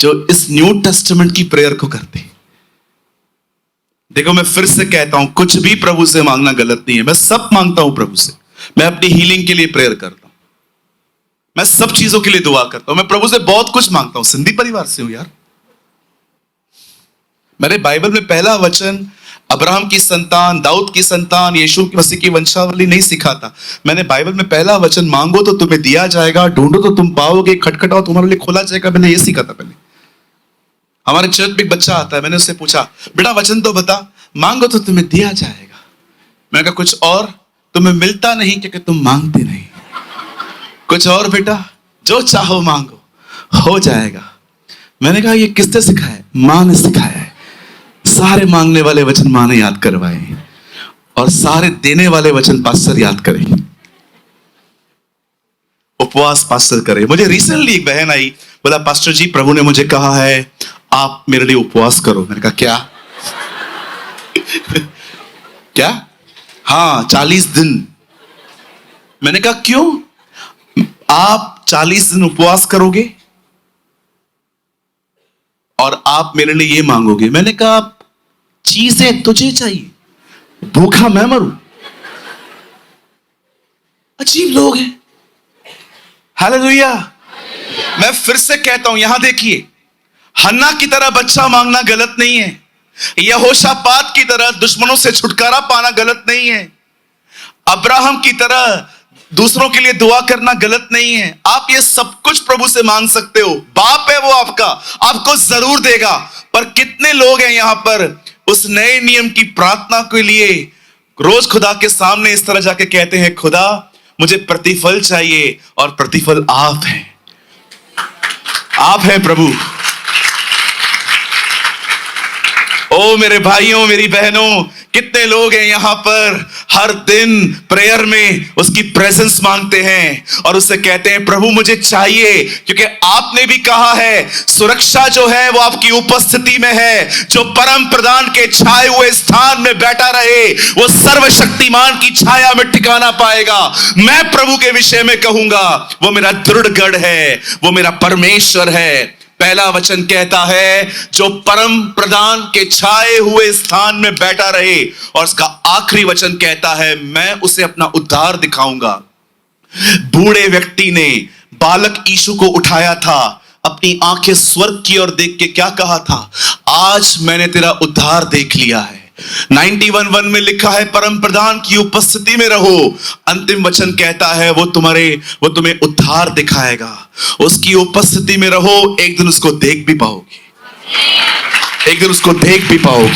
Speaker 1: जो इस न्यू टेस्टामेंट की प्रेयर को करते हैं? देखो मैं फिर से कहता हूं, कुछ भी प्रभु से मांगना गलत नहीं है। मैं सब मांगता हूं प्रभु से। मैं अपनी हीलिंग के लिए प्रेयर करता हूं, मैं सब चीजों के लिए दुआ करता हूं, मैं प्रभु से बहुत कुछ मांगता हूं। सिंधी परिवार से हूं यार। मैंने बाइबल में पहला वचन अब्राहम की संतान, दाऊद की संतान, यीशु मसीह की वंशावली नहीं सीखा था। मैंने बाइबल में पहला वचन मांगो तो तुम्हें दिया जाएगा, ढूंढो तो तुम पाओगे, खटखटाओ तुम्हारे लिए खोला जाएगा, मैंने ये सीखा था पहले। हमारे चर्च में एक बच्चा आता है, मैंने उससे पूछा बेटा वचन तो बता, मांगो तो तुम्हें दिया जाएगा। मैंने कहा कुछ और? तुम्हें मिलता नहीं क्योंकि तुम मांगते नहीं। कुछ और बेटा? जो चाहो मांगो, हो जाएगा। मैंने कहा ये किसने सिखाया? मां ने सिखाया है। सारे मांगने वाले वचन मां ने याद करवाए और सारे देने वाले वचन पास्टर याद करें, उपवास पास्टर करे। मुझे रिसेंटली एक बहन आई, बोला पास्टर जी प्रभु ने मुझे कहा है आप मेरे लिए उपवास करो। मैंने कहा क्या? क्या? हाँ, 40 दिन। मैंने कहा क्यों? आप 40 दिन उपवास करोगे और आप मेरे लिए ये मांगोगे। मैंने कहा चीजें तुझे चाहिए, भूखा मैं मरूं। अजीब लोग हैं। हालेलुया। मैं फिर से कहता हूं, यहां देखिए, हन्ना की तरह बच्चा मांगना गलत नहीं है, यहोशापात की तरह दुश्मनों से छुटकारा पाना गलत नहीं है, अब्राहम की तरह दूसरों के लिए दुआ करना गलत नहीं है। आप ये सब कुछ प्रभु से मांग सकते हो। बाप है वो आपका, आपको जरूर देगा। पर कितने लोग हैं यहां पर उस नए नियम की प्रार्थना के लिए रोज खुदा के सामने इस तरह जाके कहते हैं, खुदा मुझे प्रतिफल चाहिए, और प्रतिफल आप हैं। आप हैं प्रभु। ओ मेरे भाइयों, मेरी बहनों, कितने लोग हैं यहां पर हर दिन प्रेयर में उसकी प्रेजेंस मांगते हैं और उससे कहते हैं, प्रभु मुझे चाहिए, क्योंकि आपने भी कहा है सुरक्षा जो है वो आपकी उपस्थिति में है। जो परम प्रधान के छाए हुए स्थान में बैठा रहे वो सर्वशक्तिमान की छाया में ठिकाना पाएगा। मैं प्रभु के विषय में कहूंगा, वो मेरा दृढ़ गढ़ है, वो मेरा परमेश्वर है। पहला वचन कहता है, जो परम प्रधान के छाए हुए स्थान में बैठा रहे, और उसका आखिरी वचन कहता है, मैं उसे अपना उद्धार दिखाऊंगा। बूढ़े व्यक्ति ने बालक यीशु को उठाया था, अपनी आंखें स्वर्ग की ओर देख के क्या कहा था? आज मैंने तेरा उद्धार देख लिया है। 91:1 में लिखा है, परम प्रधान की उपस्थिति में रहो। अंतिम वचन कहता है, वो तुम्हें उद्धार दिखाएगा। उसकी उपस्थिति में रहो, एक दिन उसको देख भी पाओगे। एक दिन उसको देख भी पाओगे।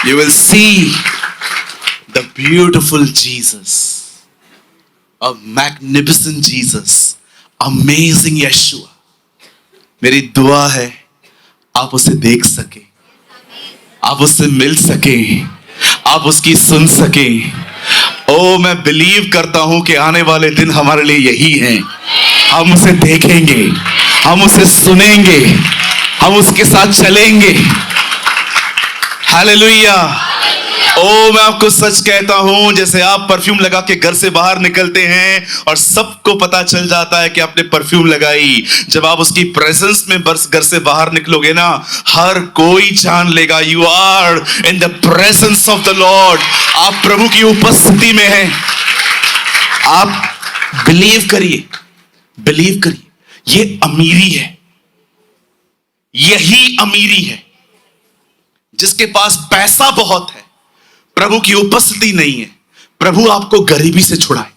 Speaker 1: You will see the beautiful Jesus, a magnificent Jesus, amazing Yeshua। मेरी दुआ है आप उसे देख सके, आप उससे मिल सके, आप उसकी सुन सके। ओ मैं बिलीव करता हूं कि आने वाले दिन हमारे लिए यही हैं। हम उसे देखेंगे, हम उसे सुनेंगे, हम उसके साथ चलेंगे। हालेलुया। ओ मैं आपको सच कहता हूं, जैसे आप परफ्यूम लगा के घर से बाहर निकलते हैं और सबको पता चल जाता है कि आपने परफ्यूम लगाई, जब आप उसकी प्रेजेंस में बस घर से बाहर निकलोगे ना, हर कोई जान लेगा you are in the presence of the Lord. आप प्रभु की उपस्थिति में हैं। आप बिलीव करिए, बिलीव करिए, ये अमीरी है, यही अमीरी है। जिसके पास पैसा बहुत है, प्रभु की उपस्थिति नहीं है, प्रभु आपको गरीबी से छुड़ाए।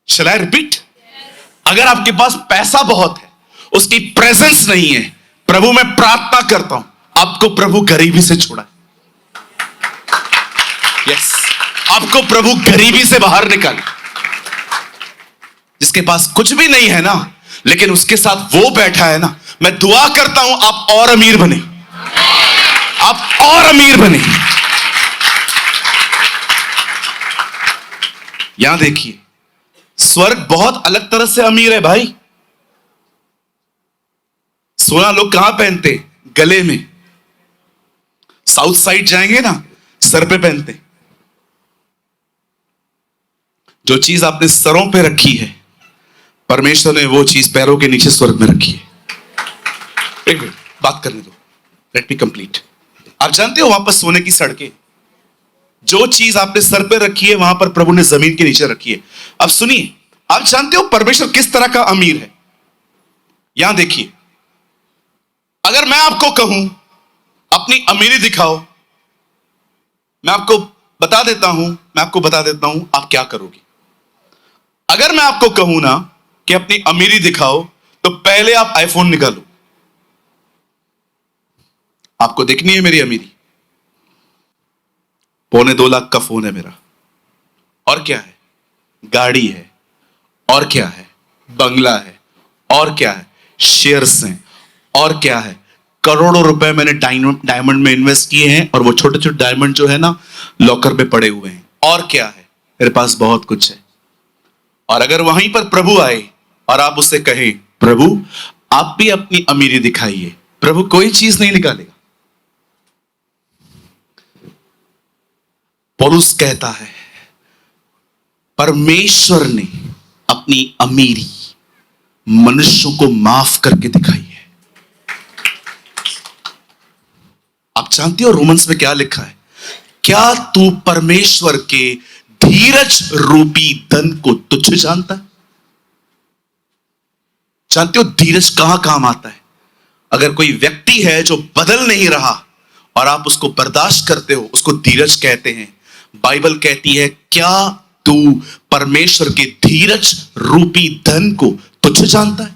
Speaker 1: Shall I repeat? अगर आपके पास पैसा बहुत है, उसकी प्रेजेंस नहीं है, प्रभु मैं प्रार्थना करता हूं आपको प्रभु गरीबी से छुड़ाए। यस, आपको प्रभु गरीबी से बाहर निकाले। जिसके पास कुछ भी नहीं है ना, लेकिन उसके साथ वो बैठा है ना, मैं दुआ करता हूं आप और अमीर बने, आप और अमीर बने। यहां देखिए, स्वर्ग बहुत अलग तरह से अमीर है भाई। सोना लोग कहां पहनते? गले में। साउथ साइड जाएंगे ना, सर पे पहनते। जो चीज आपने सरों पे रखी है, परमेश्वर ने वो चीज पैरों के नीचे स्वर्ग में रखी है। एक मिनट बात करने दो, लेट मी कंप्लीट। आप जानते हो वहां पर सोने की सड़कें, जो चीज आपने सर पे रखी है वहां पर प्रभु ने जमीन के नीचे रखी है। अब सुनिए, आप जानते हो परमेश्वर किस तरह का अमीर है? यहां देखिए, अगर मैं आपको कहूं अपनी अमीरी दिखाओ, मैं आपको बता देता हूं आप क्या करोगे। अगर मैं आपको कहूं ना कि अपनी अमीरी दिखाओ, तो पहले आप आईफोन निकालो। आपको देखनी है मेरी अमीरी। 2.25 लाख का फोन है मेरा, और क्या है? गाड़ी है, और क्या है? बंगला है, और क्या है? शेयर्स हैं, और क्या है? करोड़ों रुपए मैंने डायमंड में इन्वेस्ट किए हैं, और वो छोटे छोटे डायमंड जो है ना, लॉकर में पड़े हुए हैं। और क्या है? मेरे पास बहुत कुछ है। और अगर वहीं पर प्रभु आए और आप उससे कहें, प्रभु आप भी अपनी अमीरी दिखाइए, प्रभु कोई चीज नहीं निकालेगा। पौलुस कहता है परमेश्वर ने अपनी अमीरी मनुष्यों को माफ करके दिखाई है। आप जानते हो रोमन्स में क्या लिखा है? क्या तू परमेश्वर के धीरज रूपी धन को तुच्छ जानता है? जानते हो धीरज कहां काम आता है? अगर कोई व्यक्ति है जो बदल नहीं रहा और आप उसको बर्दाश्त करते हो, उसको धीरज कहते हैं। बाइबल कहती है क्या तू परमेश्वर के धीरज रूपी धन को तुच्छ जानता है?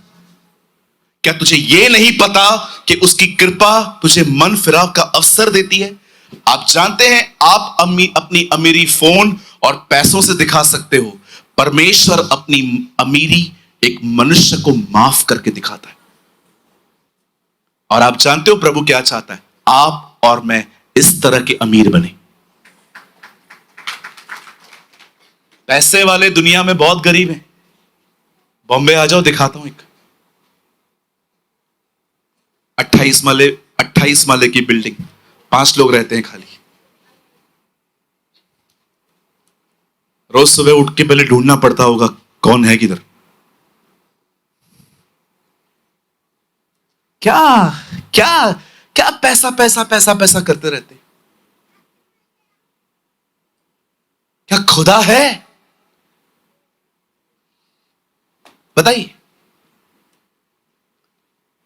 Speaker 1: क्या तुझे यह नहीं पता कि उसकी कृपा तुझे मन फिराव का अवसर देती है? आप जानते हैं आप अपनी अमीरी फोन और पैसों से दिखा सकते हो, परमेश्वर अपनी अमीरी एक मनुष्य को माफ करके दिखाता है। और आप जानते हो प्रभु क्या चाहता है? आप और मैं इस तरह के अमीर बने। पैसे वाले दुनिया में बहुत गरीब हैं। बॉम्बे आ जाओ, दिखाता हूं एक 28 माले की बिल्डिंग, 5 लोग रहते हैं खाली। रोज सुबह उठ के पहले ढूंढना पड़ता होगा कौन है किधर। क्या क्या क्या पैसा पैसा पैसा पैसा करते रहते। क्या खुदा है? बताइए,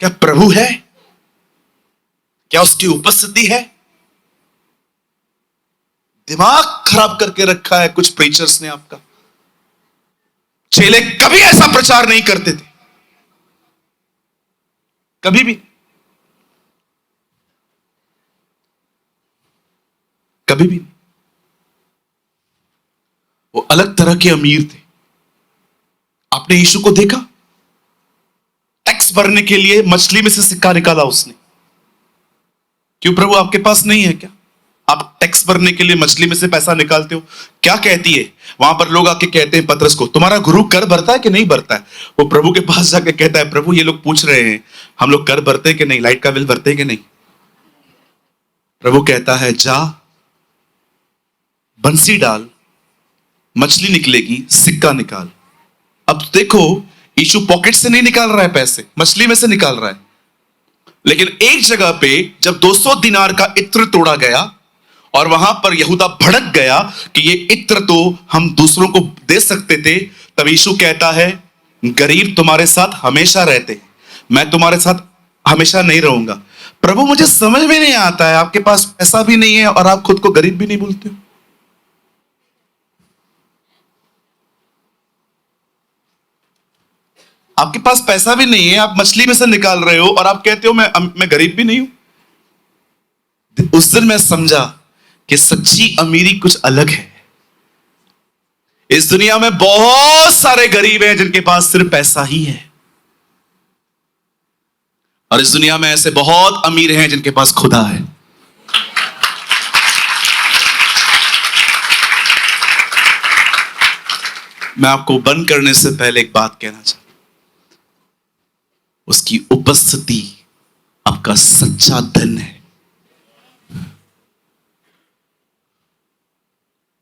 Speaker 1: क्या प्रभु है? क्या उसकी उपस्थिति है? दिमाग खराब करके रखा है कुछ प्रीचर्स ने आपका। चेले कभी ऐसा प्रचार नहीं करते थे, कभी भी, कभी भी। वो अलग तरह के अमीर थे। आपने यीशु को देखा? टैक्स भरने के लिए मछली में से सिक्का निकाला उसने। क्यों प्रभु आपके पास नहीं है क्या? आप टैक्स भरने के लिए मछली में से पैसा निकालते हो? क्या कहती है वहां पर लोग आके कहते हैं पतरस को, तुम्हारा गुरु कर भरता है कि नहीं भरता है? वो प्रभु के पास जाके कहता है प्रभु ये लोग पूछ रहे हैं हम लोग कर भरते हैं कि नहीं, लाइट का बिल भरते हैं कि नहीं। प्रभु कहता है जा बंसी डाल, मछली निकलेगी, सिक्का निकाल। अब देखो यीशु पॉकेट से नहीं निकाल रहा है पैसे, मछली में से निकाल रहा है। लेकिन एक जगह पे जब 200 दिनार का इत्र तोड़ा गया और वहां पर यहूदा भड़क गया कि ये इत्र तो हम दूसरों को दे सकते थे, तब यीशु कहता है गरीब तुम्हारे साथ हमेशा रहते हैं, मैं तुम्हारे साथ हमेशा नहीं रहूंगा। प्रभु मुझे समझ में नहीं आता है, आपके पास पैसा भी नहीं है और आप खुद को गरीब भी नहीं बोलते हो। आपके पास पैसा भी नहीं है, आप मछली में से निकाल रहे हो और आप कहते हो मैं गरीब भी नहीं हूं। उस दिन मैं समझा कि सच्ची अमीरी कुछ अलग है। इस दुनिया में बहुत सारे गरीब हैं जिनके पास सिर्फ पैसा ही है, और इस दुनिया में ऐसे बहुत अमीर हैं जिनके पास खुदा है। मैं आपको बंद करने से पहले एक बात कहना चाहता हूं। उसकी उपस्थिति आपका सच्चा धन है।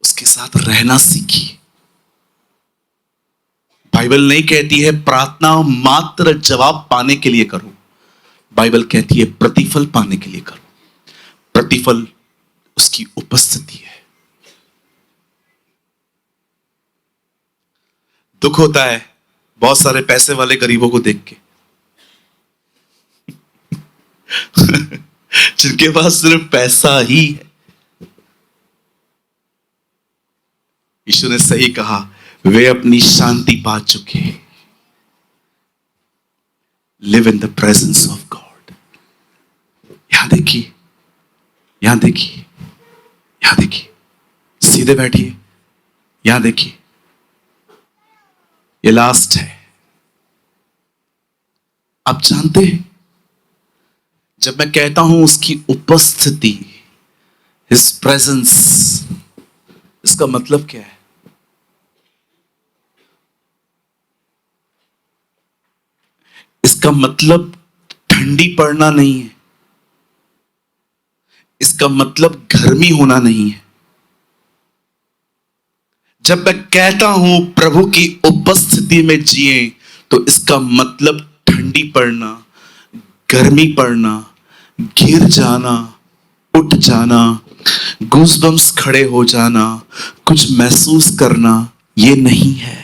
Speaker 1: उसके साथ रहना सीखिए। बाइबल नहीं कहती है प्रार्थना मात्र जवाब पाने के लिए करो, बाइबल कहती है प्रतिफल पाने के लिए करो। प्रतिफल उसकी उपस्थिति है। दुख होता है बहुत सारे पैसे वाले गरीबों को देख के जिनके पास सिर्फ पैसा ही है। यीशु ने सही कहा, वे अपनी शांति पा चुके। Live in the presence of God. यहां देखिए, यहां देखिए, यहां देखिए, सीधे बैठिए, यहां देखिए, ये लास्ट है। आप जानते हैं जब मैं कहता हूं उसकी उपस्थिति, हिज प्रेजेंस, इसका मतलब क्या है? इसका मतलब ठंडी पड़ना नहीं है, इसका मतलब गर्मी होना नहीं है। जब मैं कहता हूं प्रभु की उपस्थिति में जिए, तो इसका मतलब ठंडी पड़ना, गर्मी पड़ना, गिर जाना, उठ जाना, गूज़बम्स खड़े हो जाना, कुछ महसूस करना, ये नहीं है।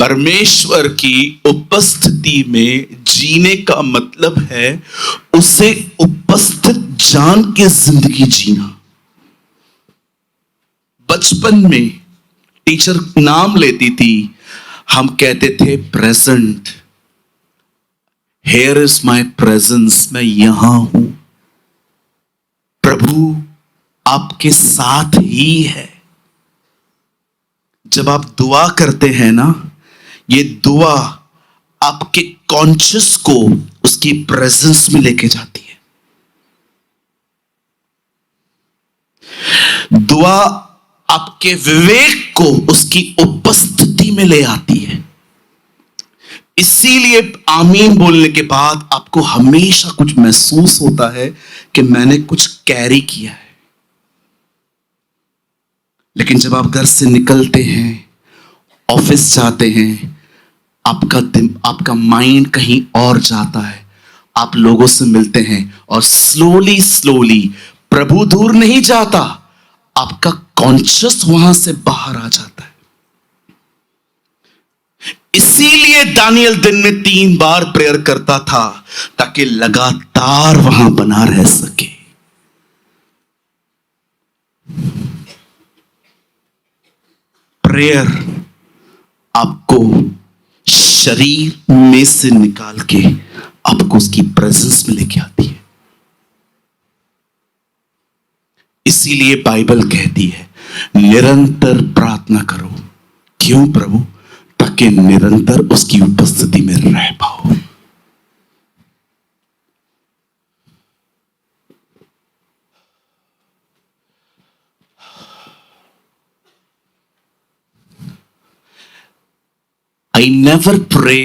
Speaker 1: परमेश्वर की उपस्थिति में जीने का मतलब है उसे उपस्थित जान के जिंदगी जीना। बचपन में टीचर नाम लेती थी, हम कहते थे present, here is my presence, मैं यहां हूं। प्रभु आपके साथ ही है। जब आप दुआ करते हैं ना, ये दुआ आपके कॉन्शियस को उसकी प्रेजेंस में लेके जाती है। दुआ आपके विवेक को उसकी उपस्थिति में ले आती है। इसीलिए आमीन बोलने के बाद आपको हमेशा कुछ महसूस होता है कि मैंने कुछ कैरी किया है। लेकिन जब आप घर से निकलते हैं, ऑफिस जाते हैं, आपका माइंड कहीं और जाता है, आप लोगों से मिलते हैं और स्लोली स्लोली प्रभु दूर नहीं जाता, आपका कॉन्शियस वहां से बाहर आ जाता है। इसीलिए दानियल दिन में 3 बार प्रेयर करता था, ताकि लगातार वहां बना रह सके। प्रेयर आपको शरीर में से निकाल के आपको उसकी प्रेजेंस में लेके आती है। इसीलिए बाइबल कहती है निरंतर प्रार्थना करो। क्यों प्रभु? ताकि निरंतर उसकी उपस्थिति में रह पाओ। I never pray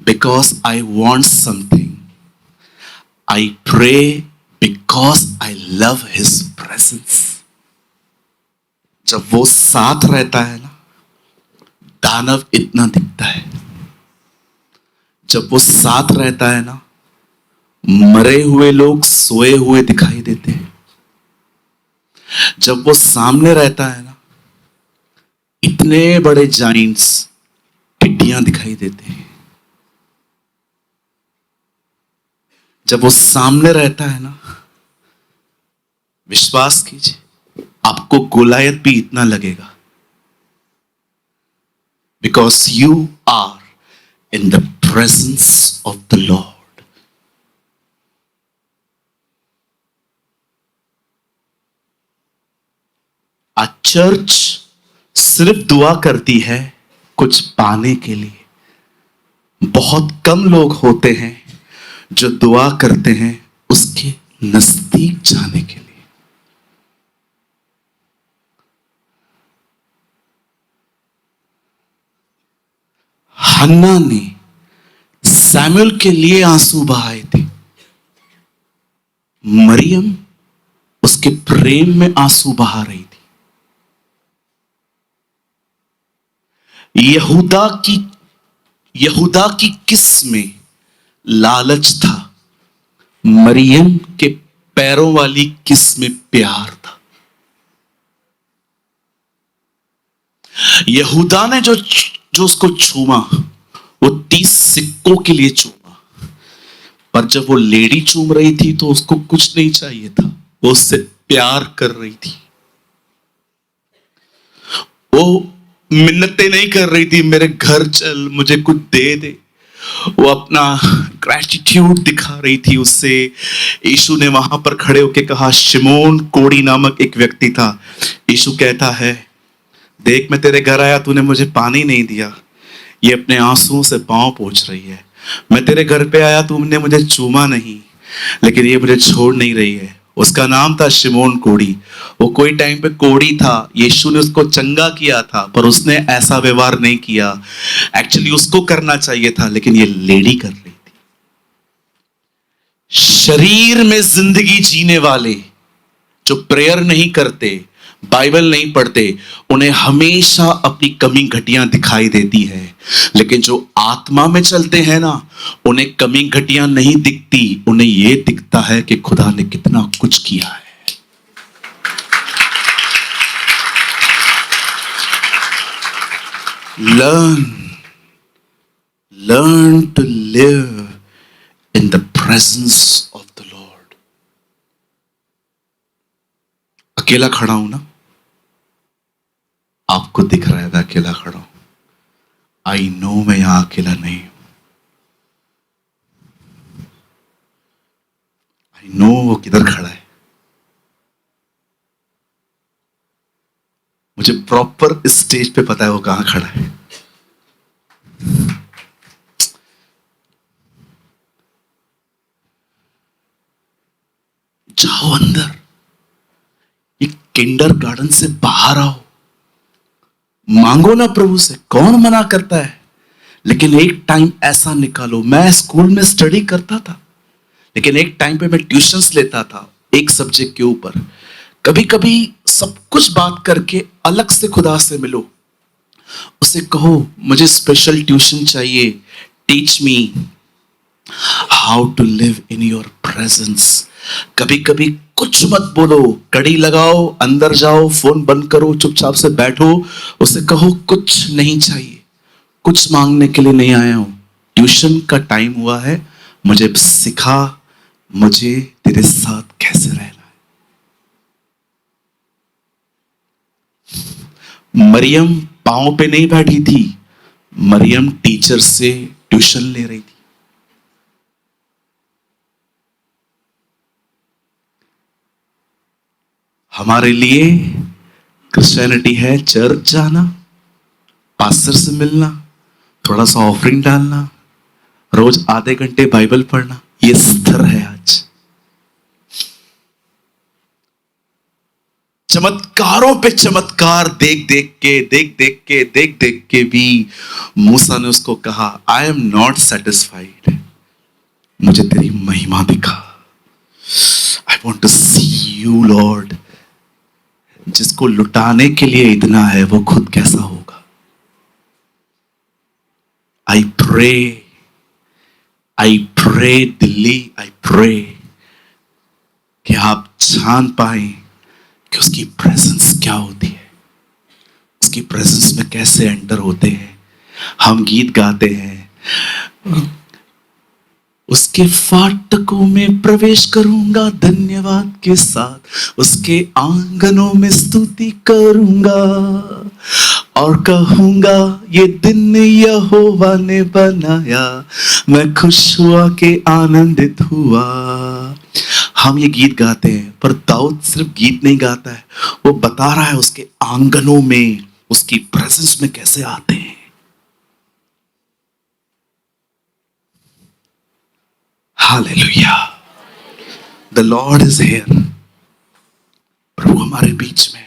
Speaker 1: because I want something. I pray because I love His presence. जब वो साथ रहता है ना, दानव इतना दिखता है। जब वो साथ रहता है ना, मरे हुए लोग सोए हुए दिखाई देते हैं। जब वो सामने रहता है ना, इतने बड़े जाइंट्स, टिड्डियां दिखाई देते हैं। जब वो सामने रहता है ना, विश्वास कीजिए आपको गोलायत भी इतना लगेगा। Because you are in the presence of the Lord. A church सिर्फ दुआ करती है कुछ पाने के लिए। बहुत कम लोग होते हैं जो दुआ करते हैं उसके नजदीक जाने के लिए। हन्ना ने सैमुअल के लिए आंसू बहाए थे। मरियम उसके प्रेम में आंसू बहा रही थी। यहूदा की किस में लालच था, मरियम के पैरों वाली किस में प्यार था। यहूदा ने जो उसको छूमा, वो 30 सिक्कों के लिए चूमा। पर जब वो लेडी चूम रही थी तो उसको कुछ नहीं चाहिए था, वो उससे प्यार कर रही थी। वो मिन्नतें नहीं कर रही थी, मेरे घर चल, मुझे कुछ दे दे। वो अपना ग्रेटिट्यूड दिखा रही थी उससे। यीशु ने वहां पर खड़े होकर कहा, शिमोन कोड़ी नामक एक व्यक्ति था। यीशु कहता है, देख मैं तेरे घर आया, तूने मुझे पानी नहीं दिया, ये अपने आंसुओं से पांव पोंछ रही है। मैं तेरे घर पे आया, तुमने मुझे चूमा नहीं, लेकिन ये मुझे छोड़ नहीं रही है। उसका नाम था शिमोन कोड़ी। वो कोई टाइम पे कोड़ी था, यीशु ने उसको चंगा किया था, पर उसने ऐसा व्यवहार नहीं किया। एक्चुअली उसको करना चाहिए था, लेकिन ये लेडी कर रही थी। शरीर में जिंदगी जीने वाले जो प्रेयर नहीं करते, बाइबल नहीं पढ़ते, उन्हें हमेशा अपनी कमी घटियां दिखाई देती है। लेकिन जो आत्मा में चलते हैं ना, उन्हें कमी घटियां नहीं दिखती, उन्हें यह दिखता है कि खुदा ने कितना कुछ किया है। Learn to live in the presence of the Lord. अकेला खड़ा हूं ना, आपको दिख रहा है मैं अकेला खड़ा हूं। आई नो मैं यहां अकेला नहीं हूं। आई नो वो किधर खड़ा है। मुझे प्रॉपर स्टेज पे पता है वो कहां खड़ा है। जाओ अंदर, ये किंडर गार्डन से बाहर आओ, मांगो ना प्रभु से, कौन मना करता है। लेकिन एक टाइम ऐसा निकालो। मैं स्कूल में स्टडी करता था, लेकिन एक टाइम पे मैं ट्यूशंस लेता था एक सब्जेक्ट के ऊपर। कभी कभी सब कुछ बात करके अलग से खुदा से मिलो, उसे कहो मुझे स्पेशल ट्यूशन चाहिए, teach me how to live in your presence. कभी कभी कुछ मत बोलो, कड़ी लगाओ, अंदर जाओ, फोन बंद करो, चुपचाप से बैठो, उसे कहो कुछ नहीं चाहिए, कुछ मांगने के लिए नहीं आया हूं, ट्यूशन का टाइम हुआ है, मुझे सिखा, मुझे तेरे साथ कैसे रहना है। मरियम पांव पे नहीं बैठी थी, मरियम टीचर से ट्यूशन ले रही थी। हमारे लिए क्रिश्चियनिटी है चर्च जाना, पास्टर से मिलना, थोड़ा सा ऑफरिंग डालना, रोज आधे घंटे बाइबल पढ़ना, ये स्तर है आज। चमत्कारों पे चमत्कार देख देख के भी मूसा ने उसको कहा, आई एम नॉट सेटिस्फाइड, मुझे तेरी महिमा दिखा। I want to see you Lord. जिसको लुटाने के लिए इतना है, वो खुद कैसा होगा। I pray daily, I pray कि आप जान पाए कि उसकी प्रेजेंस क्या होती है, उसकी प्रेजेंस में कैसे एंटर होते हैं। हम गीत गाते हैं, उसके फाटकों में प्रवेश करूंगा धन्यवाद के साथ, उसके आंगनों में स्तुति करूंगा और कहूंगा ये दिन यहोवा ने बनाया, मैं खुश हुआ के आनंदित हुआ। हम ये गीत गाते हैं, पर दाऊद सिर्फ गीत नहीं गाता है, वो बता रहा है उसके आंगनों में, उसकी प्रेजेंस में कैसे आते हैं। Hallelujah, the Lord is here. प्रभु हमारे बीच में।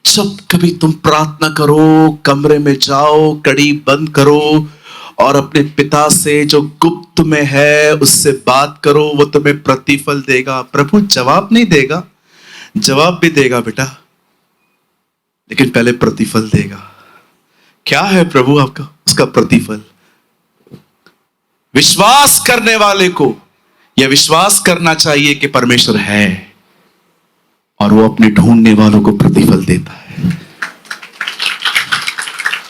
Speaker 1: जब कभी तुम प्रार्थना करो, कमरे में जाओ, कड़ी बंद करो और अपने पिता से जो गुप्त में है उससे बात करो, वो तुम्हें प्रतिफल देगा। प्रभु जवाब नहीं देगा, जवाब भी देगा बेटा, लेकिन पहले प्रतिफल देगा। क्या है प्रभु आपका उसका प्रतिफल? विश्वास करने वाले को यह विश्वास करना चाहिए कि परमेश्वर है, और वो अपने ढूंढने वालों को प्रतिफल देता है।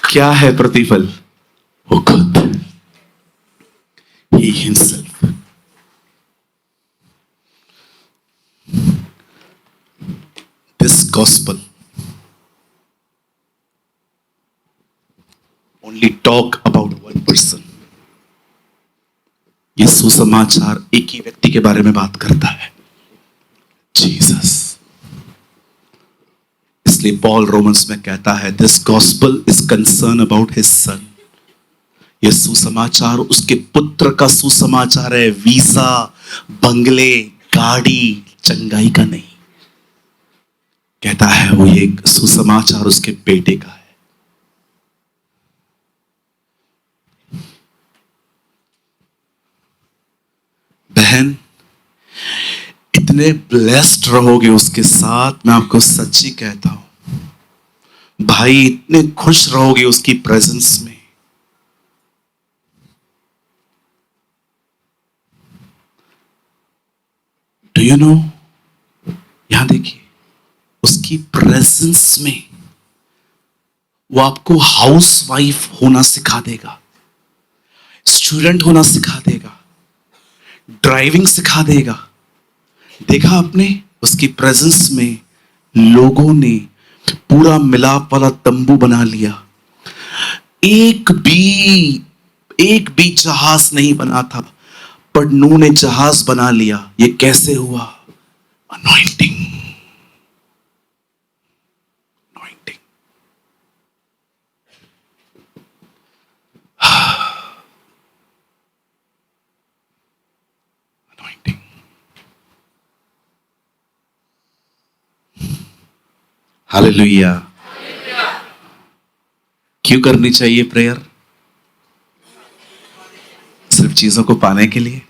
Speaker 1: क्या है प्रतिफल? वो खुद, He himself। This gospel only talk about one person। ये सुसमाचार एक ही व्यक्ति के बारे में बात करता है, जीसस। इसलिए पॉल रोमन्स में कहता है, this gospel is concern about his son. यह सुसमाचार उसके पुत्र का सुसमाचार है, वीजा, बंगले, गाड़ी, चंगाई का नहीं। कहता है वो ये सुसमाचार उसके बेटे का है। बहन, इतने ब्लेस्ड रहोगे उसके साथ, मैं आपको सच्ची कहता हूं भाई, इतने खुश रहोगे उसकी प्रेजेंस में। डू यू नो, यहां देखिए, उसकी प्रेजेंस में वो आपको हाउस वाइफ होना सिखा देगा, स्टूडेंट होना सिखा देगा, ड्राइविंग सिखा देगा। देखा आपने, उसकी प्रेजेंस में लोगों ने पूरा मिलाप वाला तंबू बना लिया। एक भी जहाज नहीं बना था, पर नूह ने जहाज बना लिया। ये कैसे हुआ? Anointing, anointing. अनॉइंटिंग। हालेलुया। क्यों करनी चाहिए प्रेयर? सिर्फ चीजों को पाने के लिए?